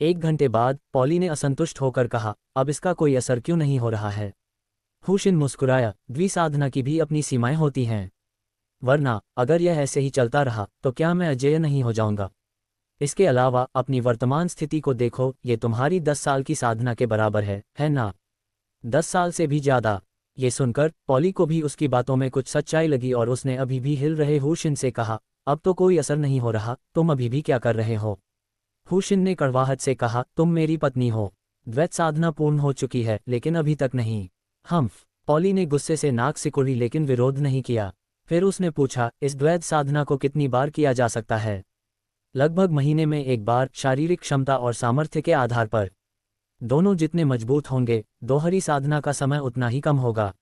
1 घंटे बाद पॉली ने असंतुष्ट होकर कहा, अब इसका कोई असर क्यों नहीं हो रहा है? हुशिन मुस्कुराया, द्विसाधना की भी अपनी सीमाएं होती हैं। वरना अगर यह ऐसे ही चलता रहा तो क्या मैं अजेय नहीं हो जाऊंगा? इसके अलावा अपनी वर्तमान स्थिति को देखो, ये तुम्हारी 10 साल की साधना के बराबर है ना? 10 साल से भी ज्यादा। ये सुनकर पॉली को भी उसकी बातों में कुछ सच्चाई लगी और उसने अभी भी हिल रहे हुशिन से कहा, अब तो कोई असर नहीं हो रहा, तुम अभी भी क्या कर रहे हो? हुशिन ने कड़वाहट से कहा, तुम मेरी पत्नी हो। द्वैत साधना पूर्ण हो चुकी है लेकिन अभी तक नहीं। हम्फ। पॉली ने गुस्से से नाक सिकुड़ी लेकिन विरोध नहीं किया। फिर उसने पूछा, इस द्वैत साधना को कितनी बार किया जा सकता है? लगभग महीने में एक बार, शारीरिक क्षमता और सामर्थ्य के आधार पर। दोनों जितने मजबूत होंगे, दोहरी साधना का समय उतना ही कम होगा।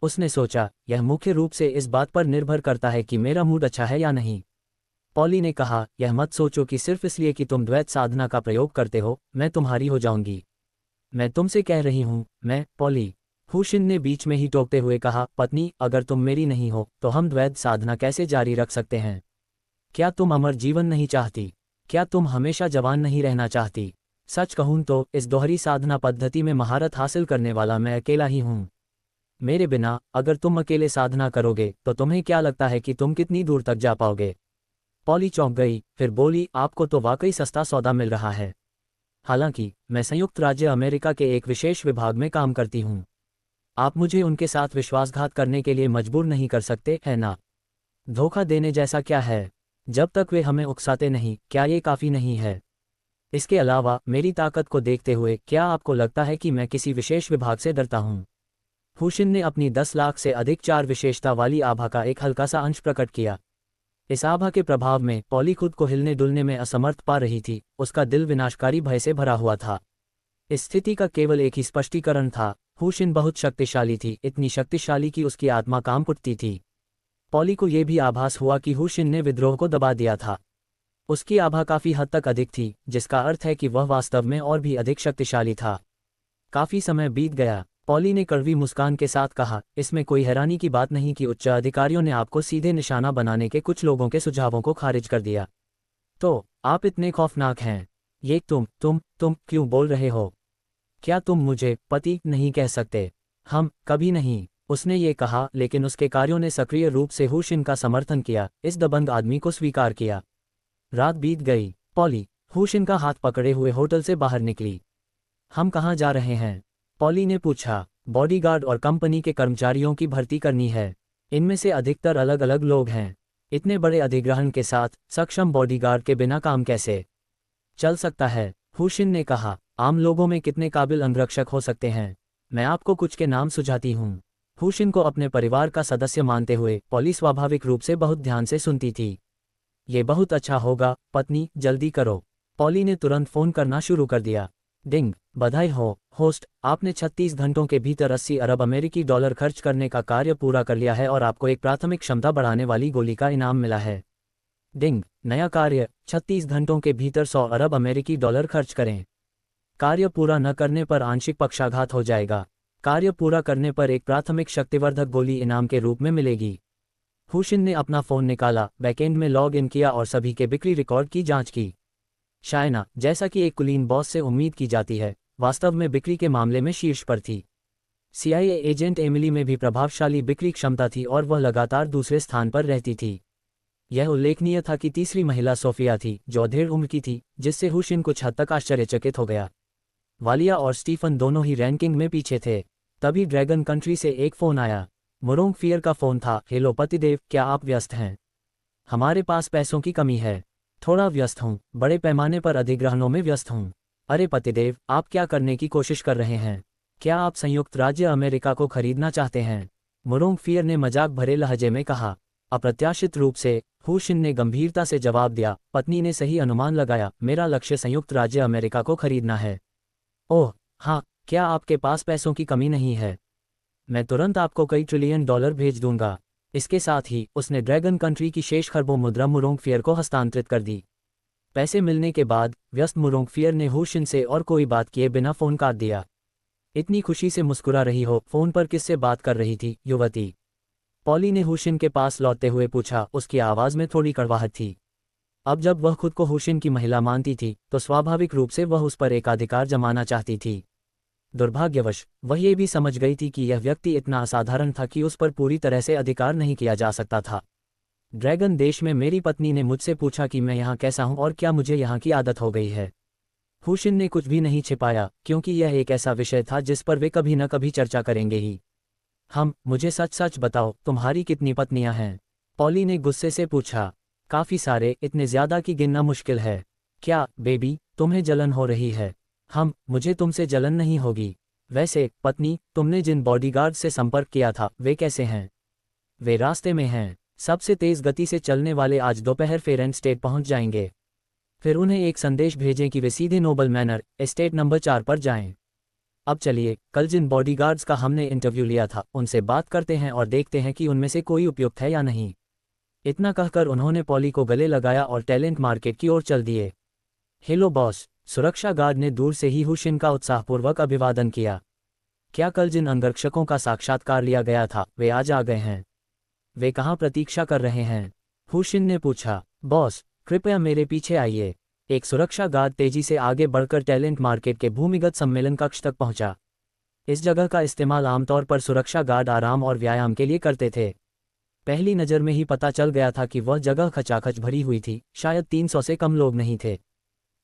उसने सोचा, यह मुख्य रूप से इस बात पर निर्भर करता है कि मेरा मूड अच्छा है या नहीं। पॉली ने कहा, यह मत सोचो कि सिर्फ इसलिए कि तुम द्वैत साधना का प्रयोग करते हो, मैं तुम्हारी हो जाऊंगी। मैं तुमसे कह रही हूं, मैं, पॉली। हुशिन ने बीच में ही टोकते हुए कहा, पत्नी, अगर तुम मेरी नहीं हो तो हम द्वैत साधना कैसे जारी रख सकते हैं? क्या तुम अमर जीवन नहीं चाहती? क्या तुम हमेशा जवान नहीं रहना चाहती? सच कहूं तो इस दोहरी साधना पद्धति में महारत हासिल करने वाला मैं अकेला ही हूं। मेरे बिना अगर तुम अकेले साधना करोगे तो तुम्हें क्या लगता है कि तुम कितनी दूर तक जा पाओगे? पॉली चौंक गई, फिर बोली, आपको तो वाकई सस्ता सौदा मिल रहा है। हालांकि मैं संयुक्त राज्य अमेरिका के एक विशेष विभाग में काम करती हूं। आप मुझे उनके साथ विश्वासघात करने के लिए मजबूर नहीं कर सकते, है ना? धोखा देने जैसा क्या है? जब तक वे हमें उकसाते नहीं, क्या ये काफ़ी नहीं है? इसके अलावा मेरी ताकत को देखते हुए क्या आपको लगता है कि मैं किसी विशेष विभाग से डरता हूं? हुशिन ने अपनी 10 लाख से अधिक 4 विशेषता वाली आभा का एक हल्का सा अंश प्रकट किया। इस आभा के प्रभाव में पॉली खुद को हिलने डुलने में असमर्थ पा रही थी, उसका दिल विनाशकारी भय से भरा हुआ था। इस स्थिति का केवल एक ही स्पष्टीकरण था, हुशिन बहुत शक्तिशाली थी, इतनी शक्तिशाली कि उसकी आत्मा कांप उठती थी। पॉली को यह भी आभास हुआ कि हुशिन ने विद्रोह को दबा दिया था। उसकी आभा काफी हद तक अधिक थी, जिसका अर्थ है कि वह वास्तव में और भी अधिक शक्तिशाली था। काफी समय बीत गया। पॉली ने कड़वी मुस्कान के साथ कहा, इसमें कोई हैरानी की बात नहीं कि उच्च अधिकारियों ने आपको सीधे निशाना बनाने के कुछ लोगों के सुझावों को खारिज कर दिया। तो आप इतने खौफनाक हैं। ये तुम क्यों बोल रहे हो? क्या तुम मुझे पति नहीं कह सकते? हम कभी नहीं। उसने ये कहा, लेकिन उसके कार्यों ने सक्रिय रूप से हुशिन का समर्थन किया, इस दबंग आदमी को स्वीकार किया। रात बीत गई। पॉली हुशिन का हाथ पकड़े हुए होटल से बाहर निकली। हम कहाँ जा रहे हैं? पॉली ने पूछा। बॉडीगार्ड और कंपनी के कर्मचारियों की भर्ती करनी है। इनमें से अधिकतर अलग अलग लोग हैं। इतने बड़े अधिग्रहण के साथ सक्षम बॉडीगार्ड के बिना काम कैसे चल सकता है? हुशिन ने कहा, आम लोगों में कितने काबिल अंगरक्षक हो सकते हैं? मैं आपको कुछ के नाम सुझाती हूँ। हुशिन को अपने परिवार का सदस्य मानते हुए पॉली स्वाभाविक रूप से बहुत ध्यान से सुनती थी। ये बहुत अच्छा होगा, पत्नी, जल्दी करो। पॉली ने तुरंत फोन करना शुरू कर दिया। डिंग, बधाई हो, होस्ट, आपने 36 घंटों के भीतर 80 अरब अमेरिकी डॉलर खर्च करने का कार्य पूरा कर लिया है और आपको एक प्राथमिक क्षमता बढ़ाने वाली गोली का इनाम मिला है। डिंग, नया कार्य, 36 घंटों के भीतर 100 अरब अमेरिकी डॉलर खर्च करें। कार्य पूरा न करने पर आंशिक पक्षाघात हो जाएगा। कार्य पूरा करने पर एक प्राथमिक शक्तिवर्धक गोली इनाम के रूप में मिलेगी। हुशिन ने अपना फोन निकाला, बैकएंड में लॉग इन किया और सभी के बिक्री रिकॉर्ड की जांच की। शायना, जैसा कि एक कुलीन बॉस से उम्मीद की जाती है, वास्तव में बिक्री के मामले में शीर्ष पर थी। CIA एजेंट एमिली में भी प्रभावशाली बिक्री क्षमता थी और वह लगातार दूसरे स्थान पर रहती थी। यह उल्लेखनीय था कि तीसरी महिला सोफिया थी, जो अधेड़ उम्र की थी, जिससे हुशिन कुछ हद तक आश्चर्यचकित हो गया। वालिया और स्टीफन दोनों ही रैंकिंग में पीछे थे। तभी ड्रैगन कंट्री से एक फ़ोन आया। मुरोंग फियर का फ़ोन था। हेलो पतिदेव, क्या आप व्यस्त हैं? हमारे पास पैसों की कमी है। थोड़ा व्यस्त हूँ, बड़े पैमाने पर अधिग्रहणों में व्यस्त हूँ। अरे पतिदेव, आप क्या करने की कोशिश कर रहे हैं? क्या आप संयुक्त राज्य अमेरिका को खरीदना चाहते हैं? मुरोंग फियर ने मजाक भरे लहजे में कहा। अप्रत्याशित रूप से हुशिन ने गंभीरता से जवाब दिया, पत्नी ने सही अनुमान लगाया, मेरा लक्ष्य संयुक्त राज्य अमेरिका को खरीदना है। ओह हाँ, क्या आपके पास पैसों की कमी नहीं है? मैं तुरंत आपको कई ट्रिलियन डॉलर भेज दूंगा। इसके साथ ही उसने ड्रैगन कंट्री की शेष खरबों मुद्रा मुरोंग फियर को हस्तांतरित कर दी। पैसे मिलने के बाद व्यस्त मुरोंग फियर ने हुशिन से और कोई बात किए बिना फोन काट दिया। इतनी खुशी से मुस्कुरा रही हो, फोन पर किससे बात कर रही थी, युवती? पॉली ने हुशिन के पास लौटते हुए पूछा। उसकी आवाज़ में थोड़ी कड़वाहट थी। अब जब वह खुद को हुशिन की महिला मानती थी तो स्वाभाविक रूप से वह उस पर एकाधिकार जमाना चाहती थी। दुर्भाग्यवश वह ये भी समझ गई थी कि यह व्यक्ति इतना असाधारण था कि उस पर पूरी तरह से अधिकार नहीं किया जा सकता था। ड्रैगन देश में मेरी पत्नी ने मुझसे पूछा कि मैं यहाँ कैसा हूँ और क्या मुझे यहाँ की आदत हो गई है। हुशिन ने कुछ भी नहीं छिपाया, क्योंकि यह एक ऐसा विषय था जिस पर वे कभी न कभी चर्चा करेंगे ही। मुझे सच सच बताओ, तुम्हारी कितनी पत्नियां हैं? पॉली ने गुस्से से पूछा। काफ़ी सारे, इतने ज़्यादा कि गिनना मुश्किल है। क्या बेबी, तुम्हें जलन हो रही है? मुझे तुमसे जलन नहीं होगी। वैसे पत्नी, तुमने जिन बॉडीगार्ड से संपर्क किया था वे कैसे हैं? वे रास्ते में हैं। सबसे तेज़ गति से चलने वाले आज दोपहर फेरेंट स्टेट पहुंच जाएंगे। फिर उन्हें एक संदेश भेजें कि वे सीधे नोबल मैनर, एस्टेट नंबर 4 पर जाएं। अब चलिए, कल जिन बॉडीगार्ड्स का हमने इंटरव्यू लिया था उनसे बात करते हैं और देखते हैं कि उनमें से कोई उपयुक्त है या नहीं। इतना कहकर उन्होंने पॉली को गले लगाया और टैलेंट मार्केट की ओर चल दिए। हेलो बॉस, सुरक्षा गार्ड ने दूर से ही हुशिन का उत्साहपूर्वक अभिवादन किया। क्या कल जिन अंगरक्षकों का साक्षात्कार लिया गया था वे आज आ गए हैं? वे कहाँ प्रतीक्षा कर रहे हैं? हुशिन ने पूछा। बॉस, कृपया मेरे पीछे आइए। एक सुरक्षा गार्ड तेजी से आगे बढ़कर टैलेंट मार्केट के भूमिगत सम्मेलन कक्ष तक पहुंचा। इस जगह का इस्तेमाल आमतौर पर सुरक्षा गार्ड आराम और व्यायाम के लिए करते थे। पहली नज़र में ही पता चल गया था कि वह जगह खचाखच भरी हुई थी, शायद 300 से कम लोग नहीं थे।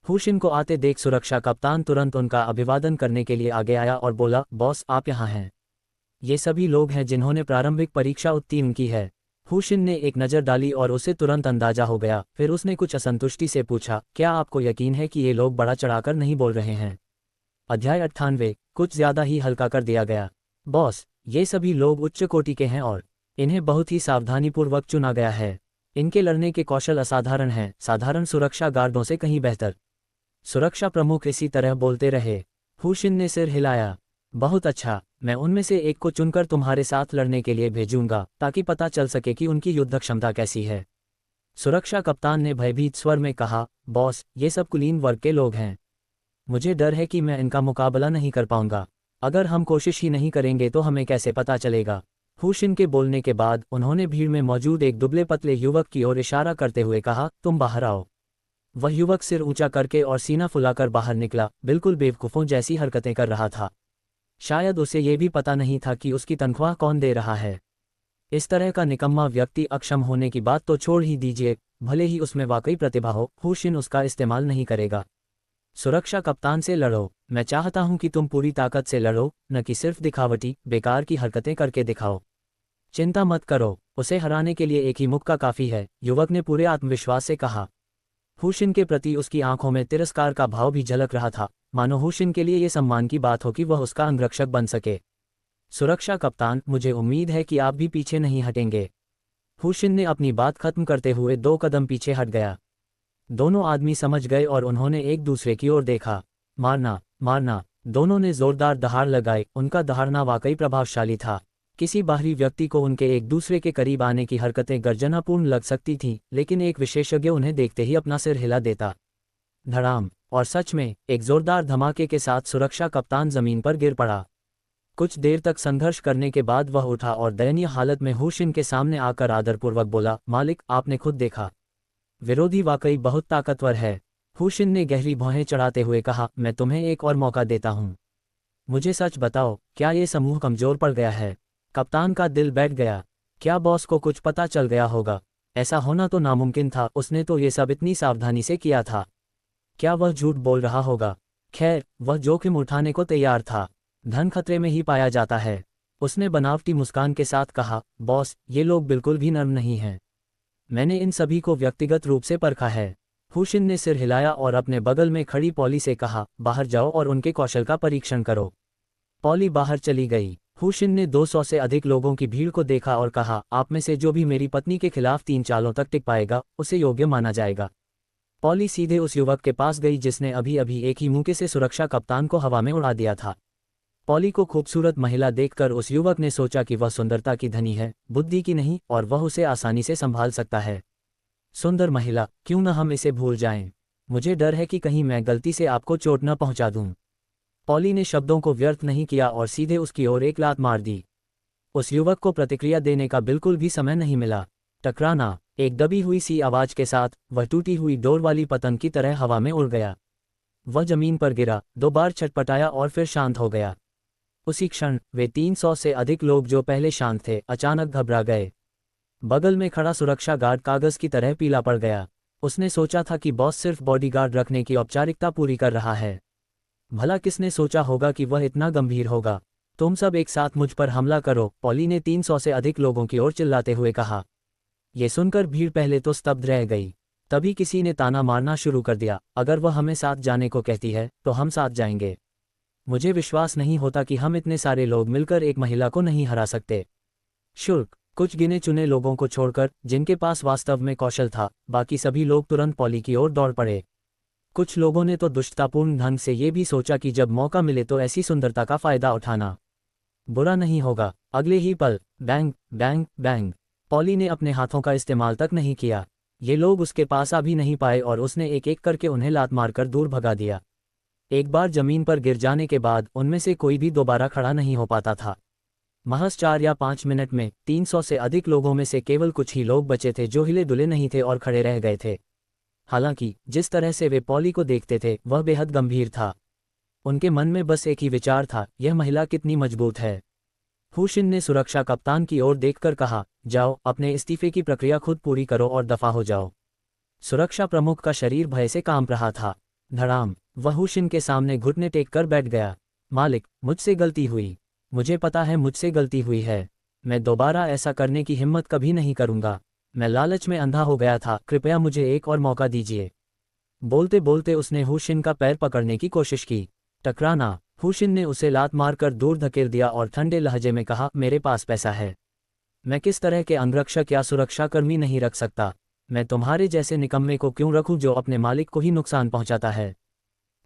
हुशिन को आते देख सुरक्षा कप्तान तुरंत उनका अभिवादन करने के लिए आगे आया और बोला, बॉस आप यहाँ हैं। ये सभी लोग हैं जिन्होंने प्रारंभिक परीक्षा उत्तीर्ण की है। हुशिन ने एक नज़र डाली और उसे तुरंत अंदाजा हो गया। फिर उसने कुछ असंतुष्टि से पूछा, क्या आपको यकीन है कि ये लोग बढ़ा चढ़ाकर नहीं बोल रहे हैं? अध्याय 98, कुछ ज़्यादा ही हल्का कर दिया गया। बॉस, ये सभी लोग उच्च कोटि के हैं और इन्हें बहुत ही सावधानीपूर्वक चुना गया है। इनके लड़ने के कौशल असाधारण हैं, साधारण सुरक्षा गार्डों से कहीं बेहतर। सुरक्षा प्रमुख इसी तरह बोलते रहे। हुशिन ने सिर हिलाया। बहुत अच्छा, मैं उनमें से एक को चुनकर तुम्हारे साथ लड़ने के लिए भेजूंगा ताकि पता चल सके कि उनकी युद्ध क्षमता कैसी है। सुरक्षा कप्तान ने भयभीत स्वर में कहा, बॉस, ये सब कुलीन वर्ग के लोग हैं। मुझे डर है कि मैं इनका मुकाबला नहीं कर पाऊंगा। अगर हम कोशिश ही नहीं करेंगे तो हमें कैसे पता चलेगा? हुशिन के बोलने के बाद उन्होंने भीड़ में मौजूद एक दुबले पतले युवक की ओर इशारा करते हुए कहा, तुम बाहर आओ। वह युवक सिर ऊंचा करके और सीना फुलाकर बाहर निकला, बिल्कुल बेवकूफ़ों जैसी हरकतें कर रहा था। शायद उसे ये भी पता नहीं था कि उसकी तनख्वाह कौन दे रहा है। इस तरह का निकम्मा व्यक्ति अक्षम होने की बात तो छोड़ ही दीजिए, भले ही उसमें वाकई प्रतिभा हो, हुशिन उसका इस्तेमाल नहीं करेगा। सुरक्षा कप्तान से लड़ो। मैं चाहता हूं कि तुम पूरी ताकत से लड़ो, न कि सिर्फ दिखावटी बेकार की हरकतें करके दिखाओ। चिंता मत करो, उसे हराने के लिए एक ही मुक्का काफ़ी है, युवक ने पूरे आत्मविश्वास से कहा। हुशिन के प्रति उसकी आंखों में तिरस्कार का भाव भी झलक रहा था, मानो हुशिन के लिए ये सम्मान की बात हो कि वह उसका अंगरक्षक बन सके। सुरक्षा कप्तान, मुझे उम्मीद है कि आप भी पीछे नहीं हटेंगे। हुशिन ने अपनी बात खत्म करते हुए 2 कदम पीछे हट गया। दोनों आदमी समझ गए और उन्होंने एक दूसरे की ओर देखा। मारना, मारना। दोनों ने जोरदार दहाड़ लगाई। उनका दहाड़ना वाकई प्रभावशाली था। किसी बाहरी व्यक्ति को उनके एक दूसरे के करीब आने की हरकतें गर्जनापूर्ण लग सकती थीं, लेकिन एक विशेषज्ञ उन्हें देखते ही अपना सिर हिला देता। धड़ाम, और सच में एक जोरदार धमाके के साथ सुरक्षा कप्तान जमीन पर गिर पड़ा। कुछ देर तक संघर्ष करने के बाद वह उठा और दयनीय हालत में हुशिन के सामने आकर आदरपूर्वक बोला, मालिक, आपने खुद देखा, विरोधी वाकई बहुत ताकतवर है। हुशिन ने गहरी भौहें चढ़ाते हुए कहा, मैं तुम्हें एक और मौका देता हूं। मुझे सच बताओ, क्या ये समूह कमजोर पड़ गया है? कप्तान का दिल बैठ गया। क्या बॉस को कुछ पता चल गया होगा? ऐसा होना तो नामुमकिन था, उसने तो ये सब इतनी सावधानी से किया था। क्या वह झूठ बोल रहा होगा? खैर, वह जोखिम उठाने को तैयार था। धन खतरे में ही पाया जाता है। उसने बनावटी मुस्कान के साथ कहा, बॉस, ये लोग बिल्कुल भी नर्म नहीं हैं। मैंने इन सभी को व्यक्तिगत रूप से परखा है। हुशिन ने सिर हिलाया और अपने बगल में खड़ी पॉली से कहा, बाहर जाओ और उनके कौशल का परीक्षण करो। पॉली बाहर चली गई। हुशिन ने 200 से अधिक लोगों की भीड़ को देखा और कहा, आप में से जो भी मेरी पत्नी के खिलाफ 3 चालों तक टिक पाएगा, उसे योग्य माना जाएगा। पॉली सीधे उस युवक के पास गई जिसने अभी अभी एक ही मुक्के से सुरक्षा कप्तान को हवा में उड़ा दिया था। पॉली को खूबसूरत महिला देखकर उस युवक ने सोचा कि वह सुंदरता की धनी है, बुद्धि की नहीं, और वह उसे आसानी से संभाल सकता है। सुंदर महिला, क्यों न हम इसे भूल जाएं? मुझे डर है कि कहीं मैं गलती से आपको चोट न पहुंचा दूं। पॉली ने शब्दों को व्यर्थ नहीं किया और सीधे उसकी ओर एक लात मार दी। उस युवक को प्रतिक्रिया देने का बिल्कुल भी समय नहीं मिला। टकराना, एक दबी हुई सी आवाज के साथ वह टूटी हुई डोर वाली पतंग की तरह हवा में उड़ गया। वह जमीन पर गिरा, 2 बार छटपटाया और फिर शांत हो गया। उसी क्षण वे 300 से अधिक लोग जो पहले शांत थे अचानक घबरा गए। बगल में खड़ा सुरक्षा गार्ड कागज की तरह पीला पड़ गया। उसने सोचा था कि बॉस सिर्फ बॉडीगार्ड रखने की औपचारिकता पूरी कर रहा है। भला किसने सोचा होगा कि वह इतना गंभीर होगा। तुम सब एक साथ मुझ पर हमला करो, पॉली ने 300 से अधिक लोगों की ओर चिल्लाते हुए कहा। ये सुनकर भीड़ पहले तो स्तब्ध रह गई। तभी किसी ने ताना मारना शुरू कर दिया, अगर वह हमें साथ जाने को कहती है तो हम साथ जाएंगे। मुझे विश्वास नहीं होता कि हम इतने सारे लोग मिलकर एक महिला को नहीं हरा सकते। शुल्क, कुछ गिने चुने लोगों को छोड़कर जिनके पास वास्तव में कौशल था, बाकी सभी लोग तुरंत पॉली की ओर दौड़ पड़े। कुछ लोगों ने तो दुष्टतापूर्ण ढंग से ये भी सोचा कि जब मौका मिले तो ऐसी सुंदरता का फायदा उठाना बुरा नहीं होगा। अगले ही पल बैंग बैंग बैंग, पॉली ने अपने हाथों का इस्तेमाल तक नहीं किया। ये लोग उसके पास आ भी नहीं पाए और उसने एक एक करके उन्हें लात मारकर दूर भगा दिया। एक बार जमीन पर गिर जाने के बाद उनमें से कोई भी दोबारा खड़ा नहीं हो पाता था। महज 4 या 5 मिनट में 300 से अधिक लोगों में से केवल कुछ ही लोग बचे थे जो हिले डुले नहीं थे और खड़े रह गए थे। हालांकि जिस तरह से वे पॉली को देखते थे वह बेहद गंभीर था। उनके मन में बस एक ही विचार था, यह महिला कितनी मजबूत है। हुशिन ने सुरक्षा कप्तान की ओर देखकर कहा, जाओ अपने इस्तीफे की प्रक्रिया खुद पूरी करो और दफा हो जाओ। सुरक्षा प्रमुख का शरीर भय से कांप रहा था। धड़ाम, वह हुशिन के सामने घुटने टेक कर बैठ गया। मालिक, मुझसे गलती हुई। मुझे पता है मुझसे गलती हुई है। मैं दोबारा ऐसा करने की हिम्मत कभी नहीं करूंगा। मैं लालच में अंधा हो गया था, कृपया मुझे एक और मौका दीजिए। बोलते बोलते उसने हुशिन का पैर पकड़ने की कोशिश की। टकराना, हुशिन ने उसे लात मारकर दूर धकेल दिया और ठंडे लहजे में कहा, मेरे पास पैसा है। मैं किस तरह के अंगरक्षक या सुरक्षाकर्मी नहीं रख सकता। मैं तुम्हारे जैसे निकम्मे को क्यों रखूं जो अपने मालिक को ही नुकसान पहुंचाता है।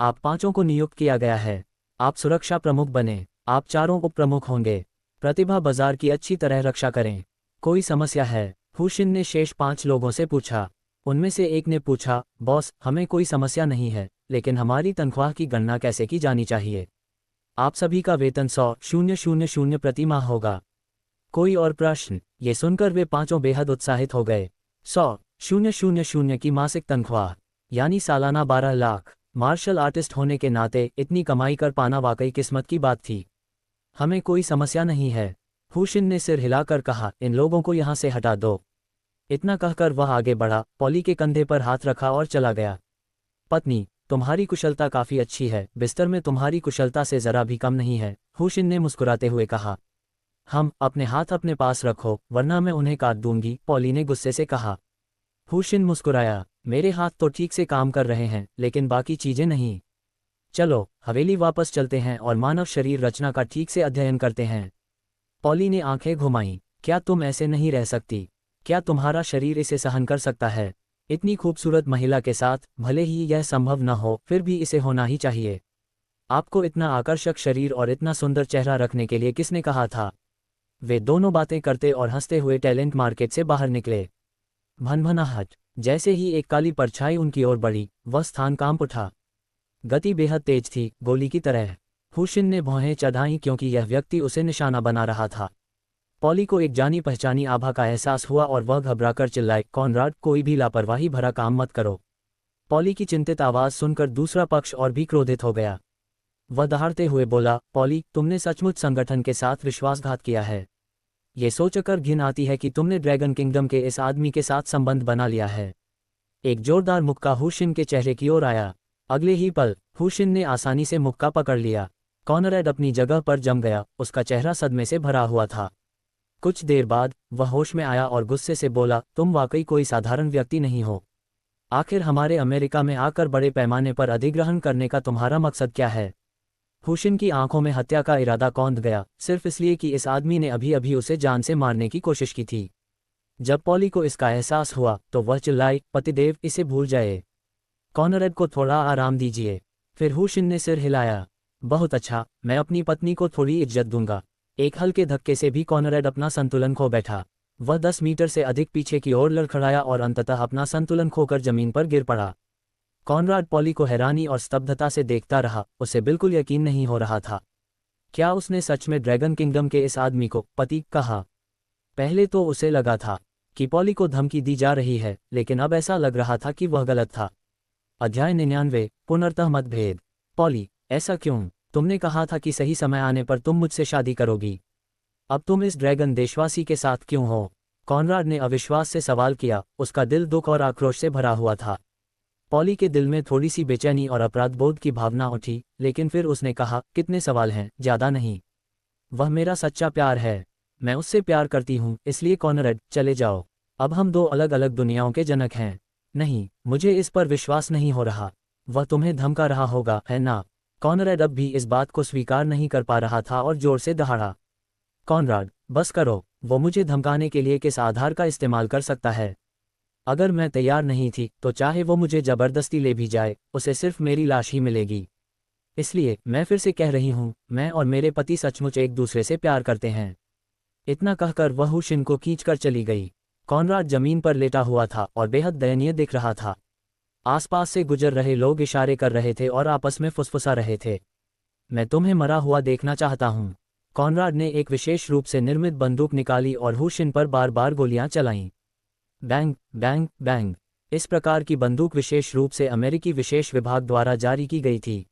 आप 5 को नियुक्त किया गया है। आप सुरक्षा प्रमुख बने। आप 4 उप प्रमुख होंगे। प्रतिभा बाजार की अच्छी तरह रक्षा करें। कोई समस्या है? हुशिन ने शेष 5 लोगों से पूछा। उनमें से एक ने पूछा, बॉस, हमें कोई समस्या नहीं है, लेकिन हमारी तनख्वाह की गणना कैसे की जानी चाहिए। आप सभी का वेतन 100,000 प्रति माह होगा। कोई और प्रश्न? ये सुनकर वे 5 बेहद उत्साहित हो गए। 100,000 की मासिक तनख्वाह, यानी सालाना 12 लाख। मार्शल आर्टिस्ट होने के नाते इतनी कमाई कर पाना वाकई किस्मत की बात थी। हमें कोई समस्या नहीं है, हुशिन ने सिर हिलाकर कहा, इन लोगों को यहाँ से हटा दो। इतना कहकर वह आगे बढ़ा, पॉली के कंधे पर हाथ रखा और चला गया। पत्नी, तुम्हारी कुशलता काफी अच्छी है, बिस्तर में तुम्हारी कुशलता से जरा भी कम नहीं है, हुशिन ने मुस्कुराते हुए कहा। हम अपने हाथ अपने पास रखो वरना मैं उन्हें काट दूंगी, पॉली ने गुस्से से कहा। हुशिन मुस्कुराया, मेरे हाथ तो ठीक से काम कर रहे हैं लेकिन बाकी चीजें नहीं। चलो हवेली वापस चलते हैं और मानव शरीर रचना का ठीक से अध्ययन करते हैं। पॉली ने आंखें घुमाईं, क्या तुम ऐसे नहीं रह सकती? क्या तुम्हारा शरीर इसे सहन कर सकता है? इतनी खूबसूरत महिला के साथ भले ही यह संभव न हो, फिर भी इसे होना ही चाहिए। आपको इतना आकर्षक शरीर और इतना सुंदर चेहरा रखने के लिए किसने कहा था? वे दोनों बातें करते और हंसते हुए टैलेंट मार्केट से बाहर निकले। भनभनाहट, जैसे ही एक काली परछाई उनकी ओर बढ़ी, वह स्थान कांप उठा। गति बेहद तेज थी, गोली की तरह। हुशिन ने भौहें चढ़ाईं क्योंकि यह व्यक्ति उसे निशाना बना रहा था। पॉली को एक जानी पहचानी आभा का एहसास हुआ और वह घबराकर चिल्लाई, कॉनराड, कोई भी लापरवाही भरा काम मत करो। पॉली की चिंतित आवाज सुनकर दूसरा पक्ष और भी क्रोधित हो गया। वह दहाड़ते हुए बोला, पॉली, तुमने सचमुच संगठन के साथ विश्वासघात किया है। ये सोचकर घिन आती है कि तुमने ड्रैगन किंगडम के इस आदमी के साथ संबंध बना लिया है। एक जोरदार मुक्का हुशिन के चेहरे की ओर आया। अगले ही पल हुशिन ने आसानी से मुक्का पकड़ लिया। कॉनराड अपनी जगह पर जम गया, उसका चेहरा सदमे से भरा हुआ था। कुछ देर बाद वह होश में आया और गुस्से से बोला, तुम वाकई कोई साधारण व्यक्ति नहीं हो। आखिर हमारे अमेरिका में आकर बड़े पैमाने पर अधिग्रहण करने का तुम्हारा मकसद क्या है? हुशिन की आंखों में हत्या का इरादा कौंध गया, सिर्फ इसलिए कि इस आदमी ने अभी अभी उसे जान से मारने की कोशिश की थी। जब पॉली को इसका एहसास हुआ तो वह चिल्लाई, पतिदेव, इसे भूल जाए। कॉनराड को थोड़ा आराम दीजिए। फिर हुशिन ने सिर हिलाया। बहुत अच्छा, मैं अपनी पत्नी को थोड़ी इज्जत दूंगा। एक हल्के धक्के से भी कॉनराड अपना संतुलन खो बैठा। वह 10 मीटर से अधिक पीछे की ओर लड़खड़ाया और अंततः अपना संतुलन खोकर जमीन पर गिर पड़ा। कॉनराड पॉली को हैरानी और स्तब्धता से देखता रहा, उसे बिल्कुल यकीन नहीं हो रहा था। क्या उसने सच में ड्रैगन किंगडम के इस आदमी को पति कहा? पहले तो उसे लगा था कि पॉली को धमकी दी जा रही है, लेकिन अब ऐसा लग रहा था कि वह गलत था। अध्याय 99 पुनर्तः मतभेद। पॉली, ऐसा क्यों? तुमने कहा था कि सही समय आने पर तुम मुझसे शादी करोगी। अब तुम इस ड्रैगन देशवासी के साथ क्यों हो? कॉनराड ने अविश्वास से सवाल किया, उसका दिल दुख और आक्रोश से भरा हुआ था। पॉली के दिल में थोड़ी सी बेचैनी और अपराधबोध की भावना उठी, लेकिन फिर उसने कहा, कितने सवाल हैं, ज़्यादा नहीं। वह मेरा सच्चा प्यार है। मैं उससे प्यार करती हूँ, इसलिए कॉनराड, चले जाओ। अब हम दो अलग अलग दुनियाओं के जनक हैं। नहीं, मुझे इस पर विश्वास नहीं हो रहा। वह तुम्हें धमका रहा होगा, है ना? कॉनराड अब भी इस बात को स्वीकार नहीं कर पा रहा था और जोर से दहाड़ा। कॉनराड, बस करो। वो मुझे धमकाने के लिए किस आधार का इस्तेमाल कर सकता है? अगर मैं तैयार नहीं थी तो चाहे वो मुझे जबरदस्ती ले भी जाए, उसे सिर्फ मेरी लाश ही मिलेगी। इसलिए मैं फिर से कह रही हूँ, मैं और मेरे पति सचमुच एक दूसरे से प्यार करते हैं। इतना कहकर वह हुशिन को खींचकर चली गई। कॉनराड जमीन पर लेटा हुआ था और बेहद दयनीय दिख रहा था। आसपास से गुजर रहे लोग इशारे कर रहे थे और आपस में फुसफुसा रहे थे। मैं तुम्हें मरा हुआ देखना चाहता हूँ। कॉनराड ने एक विशेष रूप से निर्मित बंदूक निकाली और हुशिन पर बार बार गोलियां चलाईं। Bang bang bang. इस प्रकार की बंदूक विशेष रूप से अमेरिकी विशेष विभाग द्वारा जारी की गई थी।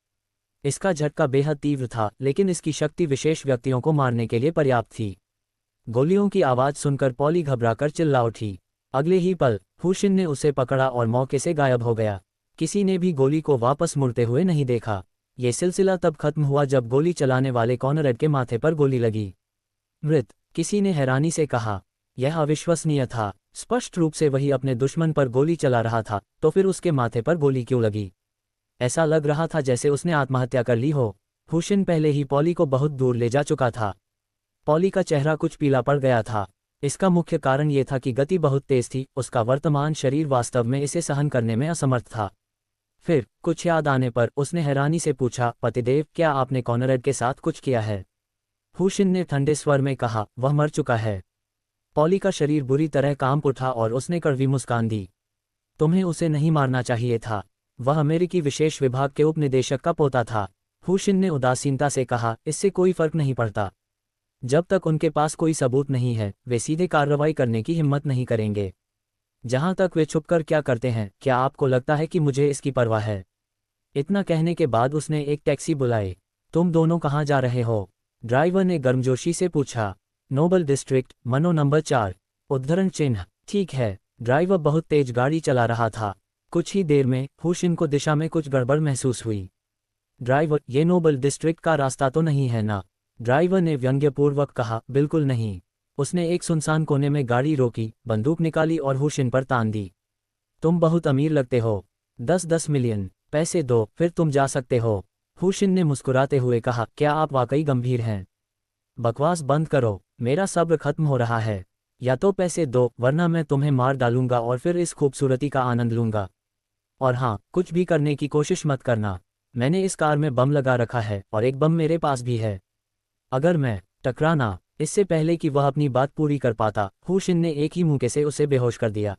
इसका झटका बेहद तीव्र था, लेकिन इसकी शक्ति विशेष व्यक्तियों को मारने के लिए पर्याप्त थी। गोलियों की आवाज़ सुनकर पॉली घबराकर चिल्ला उठी। अगले ही पल हुशिन ने उसे पकड़ा और मौके से गायब हो गया। किसी ने भी गोली को वापस मुड़ते हुए नहीं देखा। ये सिलसिला तब खत्म हुआ जब गोली चलाने वाले कॉनराड के माथे पर गोली लगी। मृत, किसी ने हैरानी से कहा। यह अविश्वसनीय था। स्पष्ट रूप से वही अपने दुश्मन पर गोली चला रहा था, तो फिर उसके माथे पर गोली क्यों लगी? ऐसा लग रहा था जैसे उसने आत्महत्या कर ली हो। हुशिन पहले ही पॉली को बहुत दूर ले जा चुका था। पॉली का चेहरा कुछ पीला पड़ गया था। इसका मुख्य कारण ये था कि गति बहुत तेज थी, उसका वर्तमान शरीर वास्तव में इसे सहन करने में असमर्थ था। फिर कुछ याद आने पर उसने हैरानी से पूछा, पतिदेव, क्या आपने कॉनराड के साथ कुछ किया है? हुशिन ने ठंडे स्वर में कहा, वह मर चुका है। पॉली का शरीर बुरी तरह कांप उठा और उसने कड़वी मुस्कान दी। तुम्हें उसे नहीं मारना चाहिए था। वह अमेरिकी विशेष विभाग के उपनिदेशक का पोता था। हुशिन ने उदासीनता से कहा, इससे कोई फर्क नहीं पड़ता। जब तक उनके पास कोई सबूत नहीं है, वे सीधे कार्रवाई करने की हिम्मत नहीं करेंगे। जहां तक वे छुपकर क्या करते हैं, क्या आपको लगता है कि मुझे इसकी परवाह है? इतना कहने के बाद उसने एक टैक्सी बुलाई। तुम दोनों कहाँ जा रहे हो? ड्राइवर ने गर्मजोशी से पूछा। नोबल डिस्ट्रिक्ट, मनो नंबर 4। उद्धरण चिन्ह। ठीक है। ड्राइवर बहुत तेज गाड़ी चला रहा था। कुछ ही देर में हुशिन को दिशा में कुछ गड़बड़ महसूस हुई। ड्राइवर, ये नोबल डिस्ट्रिक्ट का रास्ता तो नहीं है ना? ड्राइवर ने व्यंग्यपूर्वक कहा, बिल्कुल नहीं। उसने एक सुनसान कोने में गाड़ी रोकी, बंदूक निकाली और हुशिन पर तान दी। तुम बहुत अमीर लगते हो। 10-10 मिलियन पैसे दो, फिर तुम जा सकते हो। हुशिन ने मुस्कुराते हुए कहा, क्या आप वाकई गंभीर हैं? बकवास बंद करो, मेरा सब्र खत्म हो रहा है। या तो पैसे दो, वरना मैं तुम्हें मार डालूंगा और फिर इस खूबसूरती का आनंद लूंगा। और हाँ, कुछ भी करने की कोशिश मत करना। मैंने इस कार में बम लगा रखा है और एक बम मेरे पास भी है। अगर मैं टकराना, इससे पहले कि वह अपनी बात पूरी कर पाता, हुशिन ने एक ही मुक्के से उसे बेहोश कर दिया।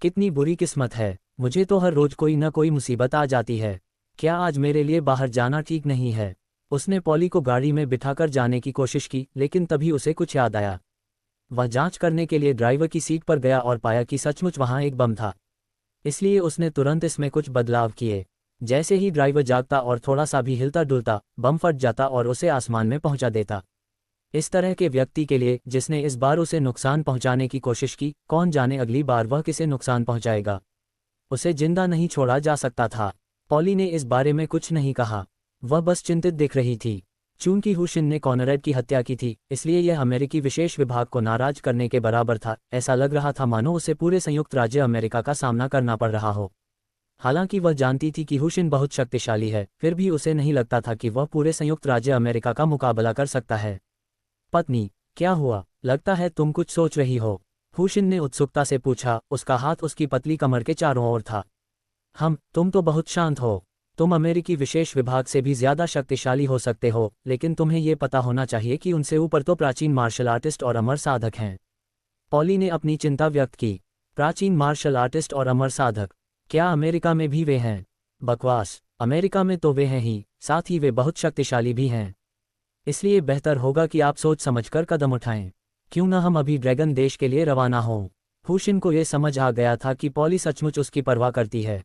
कितनी बुरी किस्मत है, मुझे तो हर रोज कोई न कोई मुसीबत आ जाती है। क्या आज मेरे लिए बाहर जाना ठीक नहीं है? उसने पॉली को गाड़ी में बिठाकर जाने की कोशिश की, लेकिन तभी उसे कुछ याद आया। वह जांच करने के लिए ड्राइवर की सीट पर गया और पाया कि सचमुच वहां एक बम था। इसलिए उसने तुरंत इसमें कुछ बदलाव किए। जैसे ही ड्राइवर जागता और थोड़ा सा भी हिलता डुलता, बम फट जाता और उसे आसमान में पहुंचा देता। इस तरह के व्यक्ति के लिए, जिसने इस बार उसे नुकसान पहुंचाने की कोशिश की, कौन जाने अगली बार वह किसे नुकसान पहुंचाएगा। उसे जिंदा नहीं छोड़ा जा सकता था। पॉली ने इस बारे में कुछ नहीं कहा। वह बस चिंतित दिख रही थी। चूंकि हुशिन ने कॉनराड की हत्या की थी, इसलिए यह अमेरिकी विशेष विभाग को नाराज करने के बराबर था। ऐसा लग रहा था मानो उसे पूरे संयुक्त राज्य अमेरिका का सामना करना पड़ रहा हो। हालांकि वह जानती थी कि हुशिन बहुत शक्तिशाली है, फिर भी उसे नहीं लगता था कि वह पूरे संयुक्त राज्य अमेरिका का मुकाबला कर सकता है। पत्नी, क्या हुआ? लगता है तुम कुछ सोच रही हो। हुशिन ने उत्सुकता से पूछा। उसका हाथ उसकी पतली कमर के चारों ओर था। तुम तो बहुत शांत हो। तुम अमेरिकी विशेष विभाग से भी ज्यादा शक्तिशाली हो सकते हो, लेकिन तुम्हें ये पता होना चाहिए कि उनसे ऊपर तो प्राचीन मार्शल आर्टिस्ट और अमर साधक हैं। पॉली ने अपनी चिंता व्यक्त की। प्राचीन मार्शल आर्टिस्ट और अमर साधक? क्या अमेरिका में भी वे हैं? बकवास, अमेरिका में तो वे हैं ही, साथ ही वे बहुत शक्तिशाली भी हैं। इसलिए बेहतर होगा कि आप सोच समझकर कदम उठाएं। क्यों न हम अभी ड्रैगन देश के लिए रवाना हों। हुशिन को यह समझ आ गया था कि पॉली सचमुच उसकी परवाह करती है।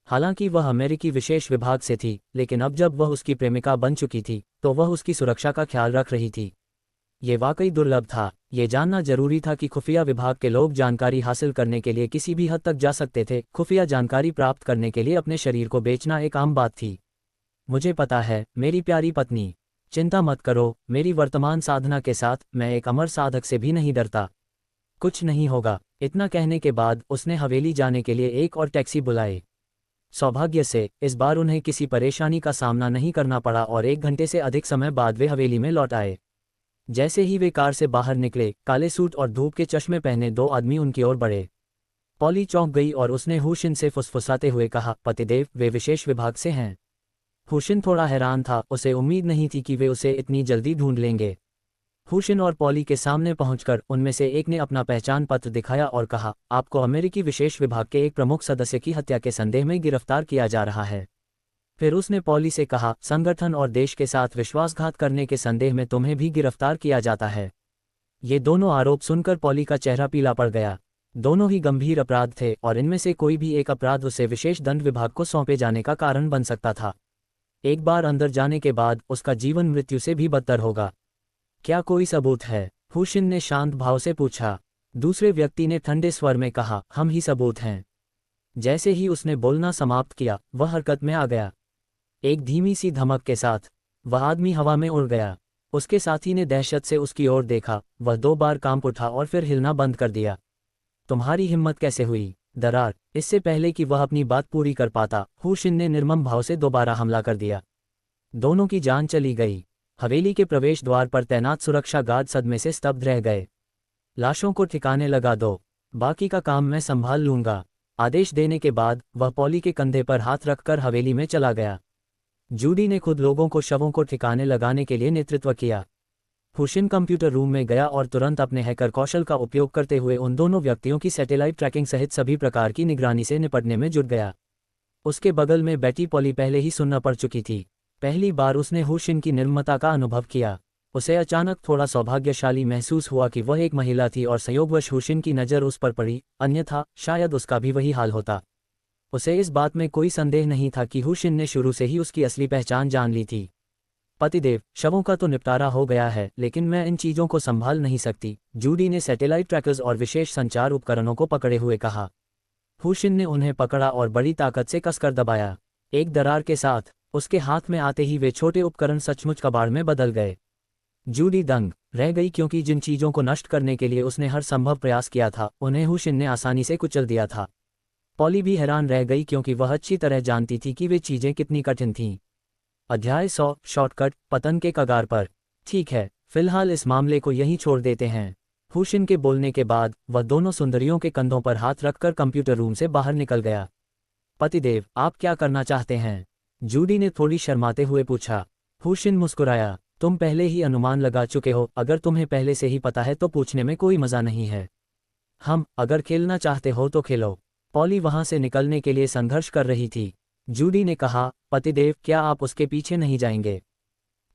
हालांकि वह अमेरिकी विशेष विभाग से थी, लेकिन अब जब वह उसकी प्रेमिका बन चुकी थी तो वह उसकी सुरक्षा का ख्याल रख रही थी। ये वाकई दुर्लभ था। ये जानना जरूरी था कि खुफिया विभाग के लोग जानकारी हासिल करने के लिए किसी भी हद तक जा सकते थे। खुफिया जानकारी प्राप्त करने के लिए अपने शरीर को बेचना एक आम बात थी। मुझे पता है मेरी प्यारी पत्नी, चिंता मत करो, मेरी वर्तमान साधना के साथ मैं एक अमर साधक से भी नहीं डरता। कुछ नहीं होगा। इतना कहने के बाद उसने हवेली जाने के लिए एक और टैक्सी बुलाई। सौभाग्य से इस बार उन्हें किसी परेशानी का सामना नहीं करना पड़ा और 1 घंटे से अधिक समय बाद वे हवेली में लौट आए। जैसे ही वे कार से बाहर निकले, काले सूट और धूप के चश्मे पहने 2 आदमी उनकी ओर बढ़े। पॉली चौंक गई और उसने हुशिन से फुसफुसाते हुए कहा, पतिदेव, वे विशेष विभाग से हैं। हुशिन थोड़ा हैरान था, उसे उम्मीद नहीं थी कि वे उसे इतनी जल्दी ढूंढ लेंगे। हुशिन और पॉली के सामने पहुंचकर उनमें से एक ने अपना पहचान पत्र दिखाया और कहा, आपको अमेरिकी विशेष विभाग के एक प्रमुख सदस्य की हत्या के संदेह में गिरफ्तार किया जा रहा है। फिर उसने पॉली से कहा, संगठन और देश के साथ विश्वासघात करने के संदेह में तुम्हें भी गिरफ्तार किया जाता है। ये दोनों आरोप सुनकर पॉली का चेहरा पीला पड़ गया। दोनों ही गंभीर अपराध थे और इनमें से कोई भी एक अपराध उसे विशेष दंड विभाग को सौंपे जाने का कारण बन सकता था। एक बार अंदर जाने के बाद उसका जीवन मृत्यु से भी बदतर होगा। क्या कोई सबूत है? हुशिन ने शांत भाव से पूछा। दूसरे व्यक्ति ने ठंडे स्वर में कहा, हम ही सबूत हैं। जैसे ही उसने बोलना समाप्त किया, वह हरकत में आ गया। एक धीमी सी धमक के साथ वह आदमी हवा में उड़ गया। उसके साथी ने दहशत से उसकी ओर देखा। वह 2 बार कांप उठा और फिर हिलना बंद कर दिया। तुम्हारी हिम्मत कैसे हुई? दरार। इससे पहले कि वह अपनी बात पूरी कर पाता, हुशिन ने निर्मम भाव से दोबारा हमला कर दिया। दोनों की जान चली गई। हवेली के प्रवेश द्वार पर तैनात सुरक्षा गार्ड सदमे से स्तब्ध रह गए। लाशों को ठिकाने लगा दो, बाकी का काम मैं संभाल लूंगा। आदेश देने के बाद वह पॉली के कंधे पर हाथ रखकर हवेली में चला गया। जूडी ने खुद लोगों को शवों को ठिकाने लगाने के लिए नेतृत्व किया। हुशिन कंप्यूटर रूम में गया और तुरंत अपने हैकर कौशल का उपयोग करते हुए उन दोनों व्यक्तियों की सैटेलाइट ट्रैकिंग सहित सभी प्रकार की निगरानी से निपटने में जुट गया। उसके बगल में बैठी पॉली पहले ही सुनना पड़ चुकी थी। पहली बार उसने हुशिन की निर्ममता का अनुभव किया। उसे अचानक थोड़ा सौभाग्यशाली महसूस हुआ कि वह एक महिला थी और संयोगवश हुशिन की नज़र उस पर पड़ी, अन्यथा शायद उसका भी वही हाल होता। उसे इस बात में कोई संदेह नहीं था कि हुशिन ने शुरू से ही उसकी असली पहचान जान ली थी। पतिदेव, शवों का तो निपटारा हो गया है, लेकिन मैं इन चीज़ों को संभाल नहीं सकती, जूडी ने सैटेलाइट ट्रैकर्स और विशेष संचार उपकरणों को पकड़े हुए कहा। हुशिन ने उन्हें पकड़ा और बड़ी ताकत से कसकर दबाया। एक दरार के साथ उसके हाथ में आते ही वे छोटे उपकरण सचमुच कबाड़ में बदल गए। जूडी दंग रह गई क्योंकि जिन चीज़ों को नष्ट करने के लिए उसने हर संभव प्रयास किया था, उन्हें हुशिन ने आसानी से कुचल दिया था। पॉली भी हैरान रह गई क्योंकि वह अच्छी तरह जानती थी कि वे चीज़ें कितनी कठिन थीं। अध्याय 100 शॉर्टकट, पतन के कगार पर। ठीक है, फिलहाल इस मामले को यहीं छोड़ देते हैं। हुशिन के बोलने के बाद वह दोनों सुंदरियों के कंधों पर हाथ रखकर कंप्यूटर रूम से बाहर निकल गया। पतिदेव, आप क्या करना चाहते हैं? जूडी ने थोड़ी शर्माते हुए पूछा। हुशिन मुस्कुराया, तुम पहले ही अनुमान लगा चुके हो, अगर तुम्हें पहले से ही पता है तो पूछने में कोई मज़ा नहीं है। अगर खेलना चाहते हो तो खेलो। पॉली वहां से निकलने के लिए संघर्ष कर रही थी। जूडी ने कहा, पतिदेव, क्या आप उसके पीछे नहीं जाएंगे?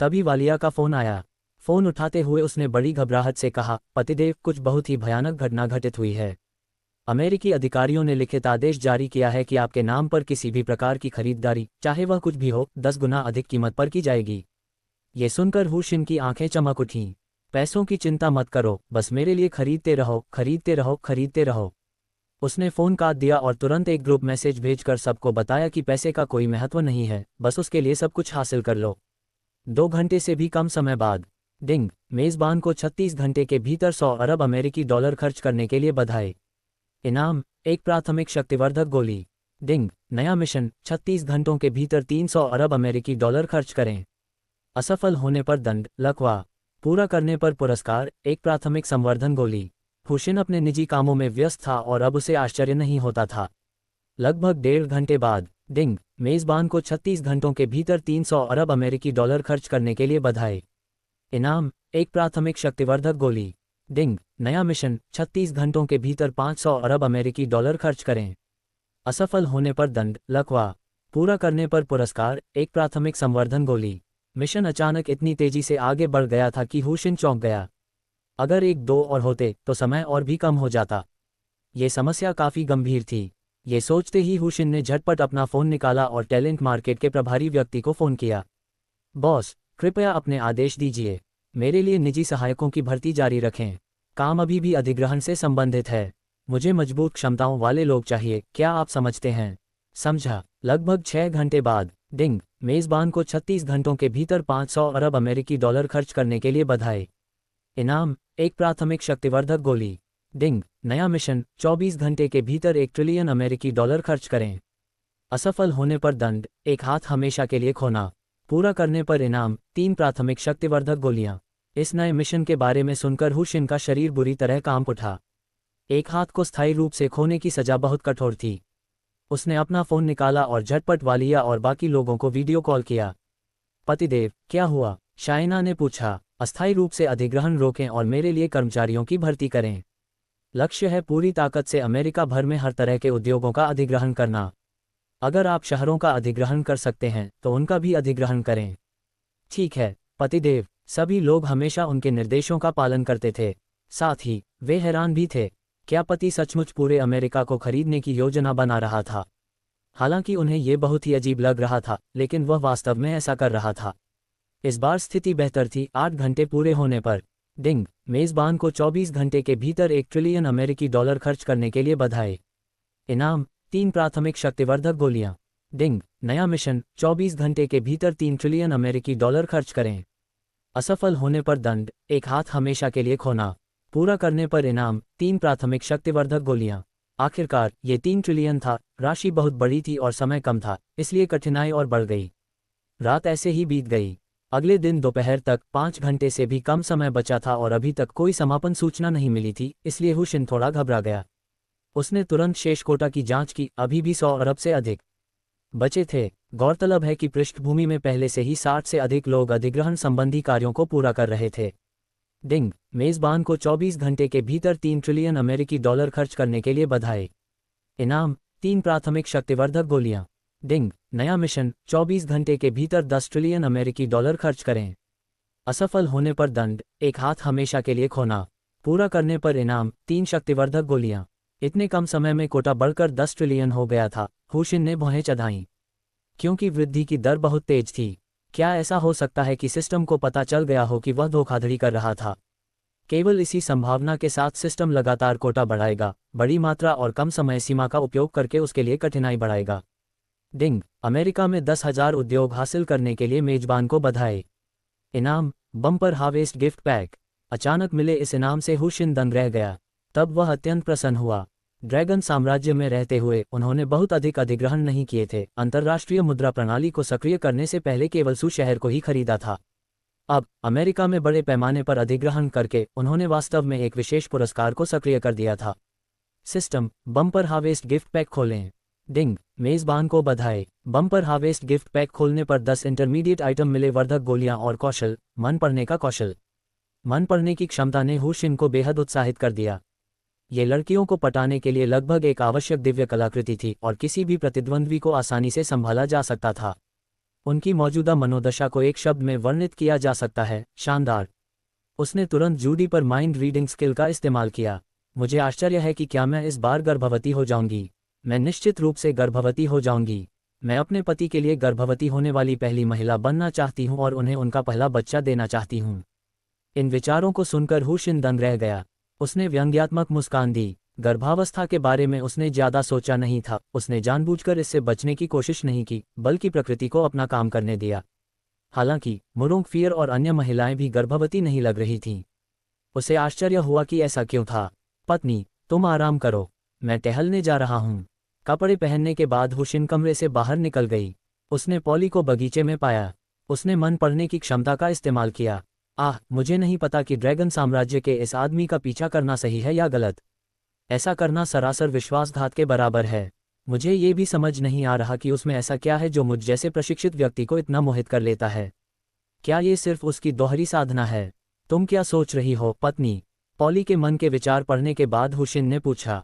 तभी वालिया का फ़ोन आया। फ़ोन उठाते हुए उसने बड़ी घबराहट से कहा, पतिदेव, कुछ बहुत ही भयानक घटना घटित हुई है। अमेरिकी अधिकारियों ने लिखित आदेश जारी किया है कि आपके नाम पर किसी भी प्रकार की खरीदारी, चाहे वह कुछ भी हो, 10 गुना अधिक कीमत पर की जाएगी। ये सुनकर हुशिन की आंखें चमक उठीं। पैसों की चिंता मत करो, बस मेरे लिए खरीदते रहो, खरीदते रहो, खरीदते रहो। उसने फ़ोन काट दिया और तुरंत एक ग्रुप मैसेज भेजकर सबको बताया कि पैसे का कोई महत्व नहीं है, बस उसके लिए सब कुछ हासिल कर लो। 2 घंटे से भी कम समय बाद, डिंग, मेज़बान को 36 घंटे के भीतर 100 अरब अमेरिकी डॉलर खर्च करने के लिए बधाई। इनाम, एक प्राथमिक शक्तिवर्धक गोली। डिंग, नया मिशन, 36 घंटों के भीतर 300 अरब अमेरिकी डॉलर खर्च करें। असफल होने पर दंड, लकवा। पूरा करने पर पुरस्कार, एक प्राथमिक संवर्धन गोली। हुशिन अपने निजी कामों में व्यस्त था और अब उसे आश्चर्य नहीं होता था। लगभग 1.5 घंटे बाद, डिंग, मेज़बान को 36 घंटों के भीतर 300 अरब अमेरिकी डॉलर खर्च करने के लिए बधाई। इनाम, एक प्राथमिक शक्तिवर्धक गोली। डिंग, नया मिशन, 36 घंटों के भीतर 500 अरब अमेरिकी डॉलर खर्च करें। असफल होने पर दंड, लकवा। पूरा करने पर पुरस्कार, एक प्राथमिक संवर्धन गोली। मिशन अचानक इतनी तेजी से आगे बढ़ गया था कि हुशिन चौंक गया। अगर एक दो और होते तो समय और भी कम हो जाता। ये समस्या काफ़ी गंभीर थी। ये सोचते ही हुशिन ने झटपट अपना फ़ोन निकाला और टैलेंट मार्केट के प्रभारी व्यक्ति को फ़ोन किया। बॉस, कृपया अपने आदेश दीजिए। मेरे लिए निजी सहायकों की भर्ती जारी रखें। काम अभी भी अधिग्रहण से संबंधित है। मुझे मजबूत क्षमताओं वाले लोग चाहिए, क्या आप समझते हैं? समझा। लगभग 6 घंटे बाद, डिंग, मेज़बान को 36 घंटों के भीतर 500 अरब अमेरिकी डॉलर खर्च करने के लिए बधाई। इनाम, एक प्राथमिक शक्तिवर्धक गोली। डिंग, नया मिशन, 24 घंटे के भीतर 1 ट्रिलियन अमेरिकी डॉलर खर्च करें। असफल होने पर दंड, एक हाथ हमेशा के लिए खोना। पूरा करने पर इनाम, 3 प्राथमिक शक्तिवर्धक गोलियां। इस नए मिशन के बारे में सुनकर हुशिन का शरीर बुरी तरह कांप उठा। एक हाथ को स्थायी रूप से खोने की सजा बहुत कठोर थी। उसने अपना फ़ोन निकाला और झटपट वालिया और बाकी लोगों को वीडियो कॉल किया। पतिदेव, क्या हुआ? शाइना ने पूछा। अस्थायी रूप से अधिग्रहण रोकें और मेरे लिए कर्मचारियों की भर्ती करें। लक्ष्य है पूरी ताकत से अमेरिका भर में हर तरह के उद्योगों का अधिग्रहण करना। अगर आप शहरों का अधिग्रहण कर सकते हैं तो उनका भी अधिग्रहण करें। ठीक है, पतिदेव। सभी लोग हमेशा उनके निर्देशों का पालन करते थे। साथ ही वे हैरान भी थे। क्या पति सचमुच पूरे अमेरिका को खरीदने की योजना बना रहा था? हालांकि उन्हें यह बहुत ही अजीब लग रहा था, लेकिन वह वास्तव में ऐसा कर रहा था। इस बार स्थिति बेहतर थी। 8 घंटे पूरे होने पर, डिंग, मेज़बान को 24 घंटे के भीतर 1 ट्रिलियन अमेरिकी डॉलर खर्च करने के लिए बधाई। इनाम, 3 प्राथमिक शक्तिवर्धक गोलियां। डिंग, नया मिशन, 24 घंटे के भीतर 3 ट्रिलियन अमेरिकी डॉलर खर्च करें। असफल होने पर दंड, एक हाथ हमेशा के लिए खोना। पूरा करने पर इनाम, 3 प्राथमिक शक्तिवर्धक गोलियां। आखिरकार ये 3 ट्रिलियन था। राशि बहुत बड़ी थी और समय कम था, इसलिए कठिनाई और बढ़ गई। रात ऐसे ही बीत गई। अगले दिन दोपहर तक 5 घंटे से भी कम समय बचा था और अभी तक कोई समापन सूचना नहीं मिली थी, इसलिए हुशिन थोड़ा घबरा गया। उसने तुरंत शेष कोटा की जांच की। अभी भी 100 अरब से अधिक बचे थे। गौरतलब है कि पृष्ठभूमि में पहले से ही 60 से अधिक लोग अधिग्रहण संबंधी कार्यों को पूरा कर रहे थे। डिंग, मेज़बान को 24 घंटे के भीतर 3 ट्रिलियन अमेरिकी डॉलर खर्च करने के लिए बधाई। इनाम, 3 प्राथमिक शक्तिवर्धक गोलियां। डिंग, नया मिशन, 24 घंटे के भीतर 10 ट्रिलियन अमेरिकी डॉलर खर्च करें। असफल होने पर दंड, एक हाथ हमेशा के लिए खोना। पूरा करने पर इनाम, 3 शक्तिवर्धक गोलियां। इतने कम समय में कोटा बढ़कर 10 ट्रिलियन हो गया था। हुशिन ने भौहें चढ़ाईं, क्योंकि वृद्धि की दर बहुत तेज थी। क्या ऐसा हो सकता है कि सिस्टम को पता चल गया हो कि वह धोखाधड़ी कर रहा था? केवल इसी संभावना के साथ सिस्टम लगातार कोटा बढ़ाएगा, बड़ी मात्रा और कम समय सीमा का उपयोग करके उसके लिए कठिनाई बढ़ाएगा। डिंग, अमेरिका में 10,000 उद्योग हासिल करने के लिए मेजबान को बधाई। इनाम, बम्पर हार्वेस्ट गिफ्ट पैक। अचानक मिले इस इनाम से हुशिन दंग रह गया। तब वह अत्यंत प्रसन्न हुआ। ड्रैगन साम्राज्य में रहते हुए उन्होंने बहुत अधिक अधिग्रहण नहीं किए थे। अंतर्राष्ट्रीय मुद्रा प्रणाली को सक्रिय करने से पहले केवल सू शहर को ही खरीदा था। अब अमेरिका में बड़े पैमाने पर अधिग्रहण करके उन्होंने वास्तव में एक विशेष पुरस्कार को सक्रिय कर दिया था। System, bumper harvest gift pack खोलें। डिंग, मेज़बान को बधाई। बम्पर हार्वेस्ट गिफ्ट पैक खोलने पर 10 इंटरमीडिएट आइटम मिले, वर्धक गोलियां और कौशल। मन पढ़ने का कौशल। मन पढ़ने की क्षमता ने हुशिन को बेहद उत्साहित कर दिया। ये लड़कियों को पटाने के लिए लगभग एक आवश्यक दिव्य कलाकृति थी और किसी भी प्रतिद्वंद्वी को आसानी से संभाला जा सकता था। उनकी मौजूदा मनोदशा को एक शब्द में वर्णित किया जा सकता है, शानदार। उसने तुरंत जूडी पर माइंड रीडिंग स्किल का इस्तेमाल किया। मुझे आश्चर्य है कि क्या मैं इस बार गर्भवती हो जाऊंगी। मैं निश्चित रूप से गर्भवती हो जाऊंगी। मैं अपने पति के लिए गर्भवती होने वाली पहली महिला बनना चाहती हूं और उन्हें उनका पहला बच्चा देना चाहती हूं। इन विचारों को सुनकर हुशिन दंग रह गया। उसने व्यंग्यात्मक मुस्कान दी। गर्भावस्था के बारे में उसने ज्यादा सोचा नहीं था। उसने जानबूझकर इससे बचने की कोशिश नहीं की, बल्कि प्रकृति को अपना काम करने दिया। हालांकि मुरोंग फियर और अन्य महिलाएं भी गर्भवती नहीं लग रही थीं। उसे आश्चर्य हुआ कि ऐसा क्यों था। पत्नी, तुम आराम करो, मैं टहलने जा रहा हूं। कपड़े पहनने के बाद हुशिन कमरे से बाहर निकल गई। उसने पॉली को बगीचे में पाया। उसने मन पढ़ने की क्षमता का इस्तेमाल किया। मुझे नहीं पता कि ड्रैगन साम्राज्य के इस आदमी का पीछा करना सही है या गलत। ऐसा करना सरासर विश्वासघात के बराबर है। मुझे ये भी समझ नहीं आ रहा कि उसमें ऐसा क्या है जो मुझ जैसे प्रशिक्षित व्यक्ति को इतना मोहित कर लेता है। क्या ये सिर्फ उसकी दोहरी साधना है? तुम क्या सोच रही हो, पत्नी? पॉली के मन के विचार पढ़ने के बाद हुशिन ने पूछा।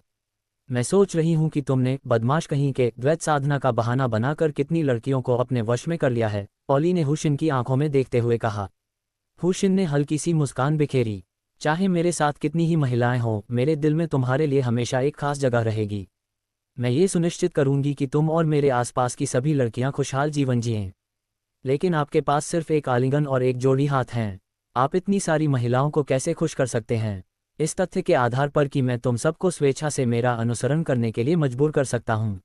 मैं सोच रही हूँ कि तुमने बदमाश कहीं के द्वैत साधना का बहाना बनाकर कितनी लड़कियों को अपने वश में कर लिया है, पॉली ने हुशिन की आंखों में देखते हुए कहा। हुशिन ने हल्की सी मुस्कान बिखेरी। चाहे मेरे साथ कितनी ही महिलाएं हों, मेरे दिल में तुम्हारे लिए हमेशा एक खास जगह रहेगी। मैं ये सुनिश्चित करूंगी कि तुम और मेरे आसपास की सभी लड़कियां खुशहाल जीवन जिएं। लेकिन आपके पास सिर्फ एक आलिंगन और एक जोड़ी हाथ हैं। आप इतनी सारी महिलाओं को कैसे खुश कर सकते हैं? इस तथ्य के आधार पर कि मैं तुम सबको स्वेच्छा से मेरा अनुसरण करने के लिए मजबूर कर सकता हूं।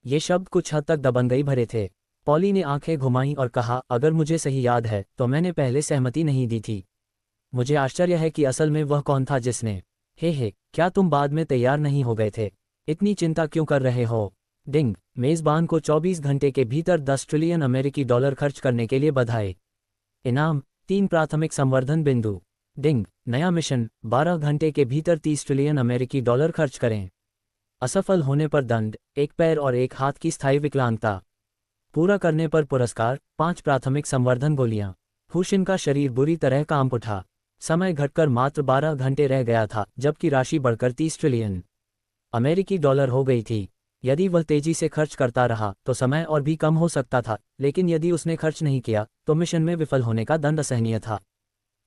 ये शब्द कुछ हद तक दबंगई भरे थे। पॉली ने आंखें घुमाईं और कहा, अगर मुझे सही याद है तो मैंने पहले सहमति नहीं दी थी। मुझे आश्चर्य है कि असल में वह कौन था जिसने। हे, क्या तुम बाद में तैयार नहीं हो गए थे? इतनी चिंता क्यों कर रहे हो? डिंग, मेज़बान को 24 घंटे के भीतर 10 ट्रिलियन अमेरिकी डॉलर खर्च करने के लिए बधाई। इनाम, 3 प्राथमिक संवर्धन बिंदु। डिंग, नया मिशन, 12 घंटे के भीतर 30 ट्रिलियन अमेरिकी डॉलर खर्च करें। असफल होने पर दंड, 1 पैर और 1 हाथ की स्थायी विकलांगता। पूरा करने पर पुरस्कार, 5 प्राथमिक संवर्धन गोलियां। हुशिन का शरीर बुरी तरह कांप उठा। समय घटकर मात्र 12 घंटे रह गया था जबकि राशि बढ़कर 30 ट्रिलियन अमेरिकी डॉलर हो गई थी। यदि वह तेजी से खर्च करता रहा तो समय और भी कम हो सकता था, लेकिन यदि उसने खर्च नहीं किया तो मिशन में विफल होने का दंड असहनीय था।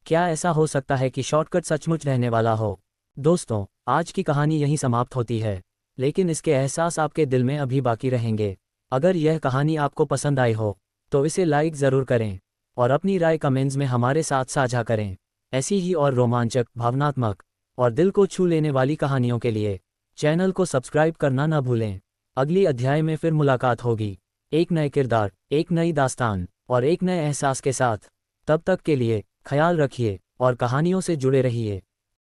क्या ऐसा हो सकता है कि शॉर्टकट सचमुच रहने वाला हो? दोस्तों, आज की कहानी यहीं समाप्त होती है, लेकिन इसके एहसास आपके दिल में अभी बाकी रहेंगे। अगर यह कहानी आपको पसंद आई हो तो इसे लाइक ज़रूर करें और अपनी राय कमेंट्स में हमारे साथ साझा करें। ऐसी ही और रोमांचक, भावनात्मक और दिल को छू लेने वाली कहानियों के लिए चैनल को सब्सक्राइब करना न भूलें। अगली अध्याय में फिर मुलाकात होगी, एक नए किरदार, एक नई दास्तान और एक नए एहसास के साथ। तब तक के लिए ख्याल रखिए और कहानियों से जुड़े रहिए।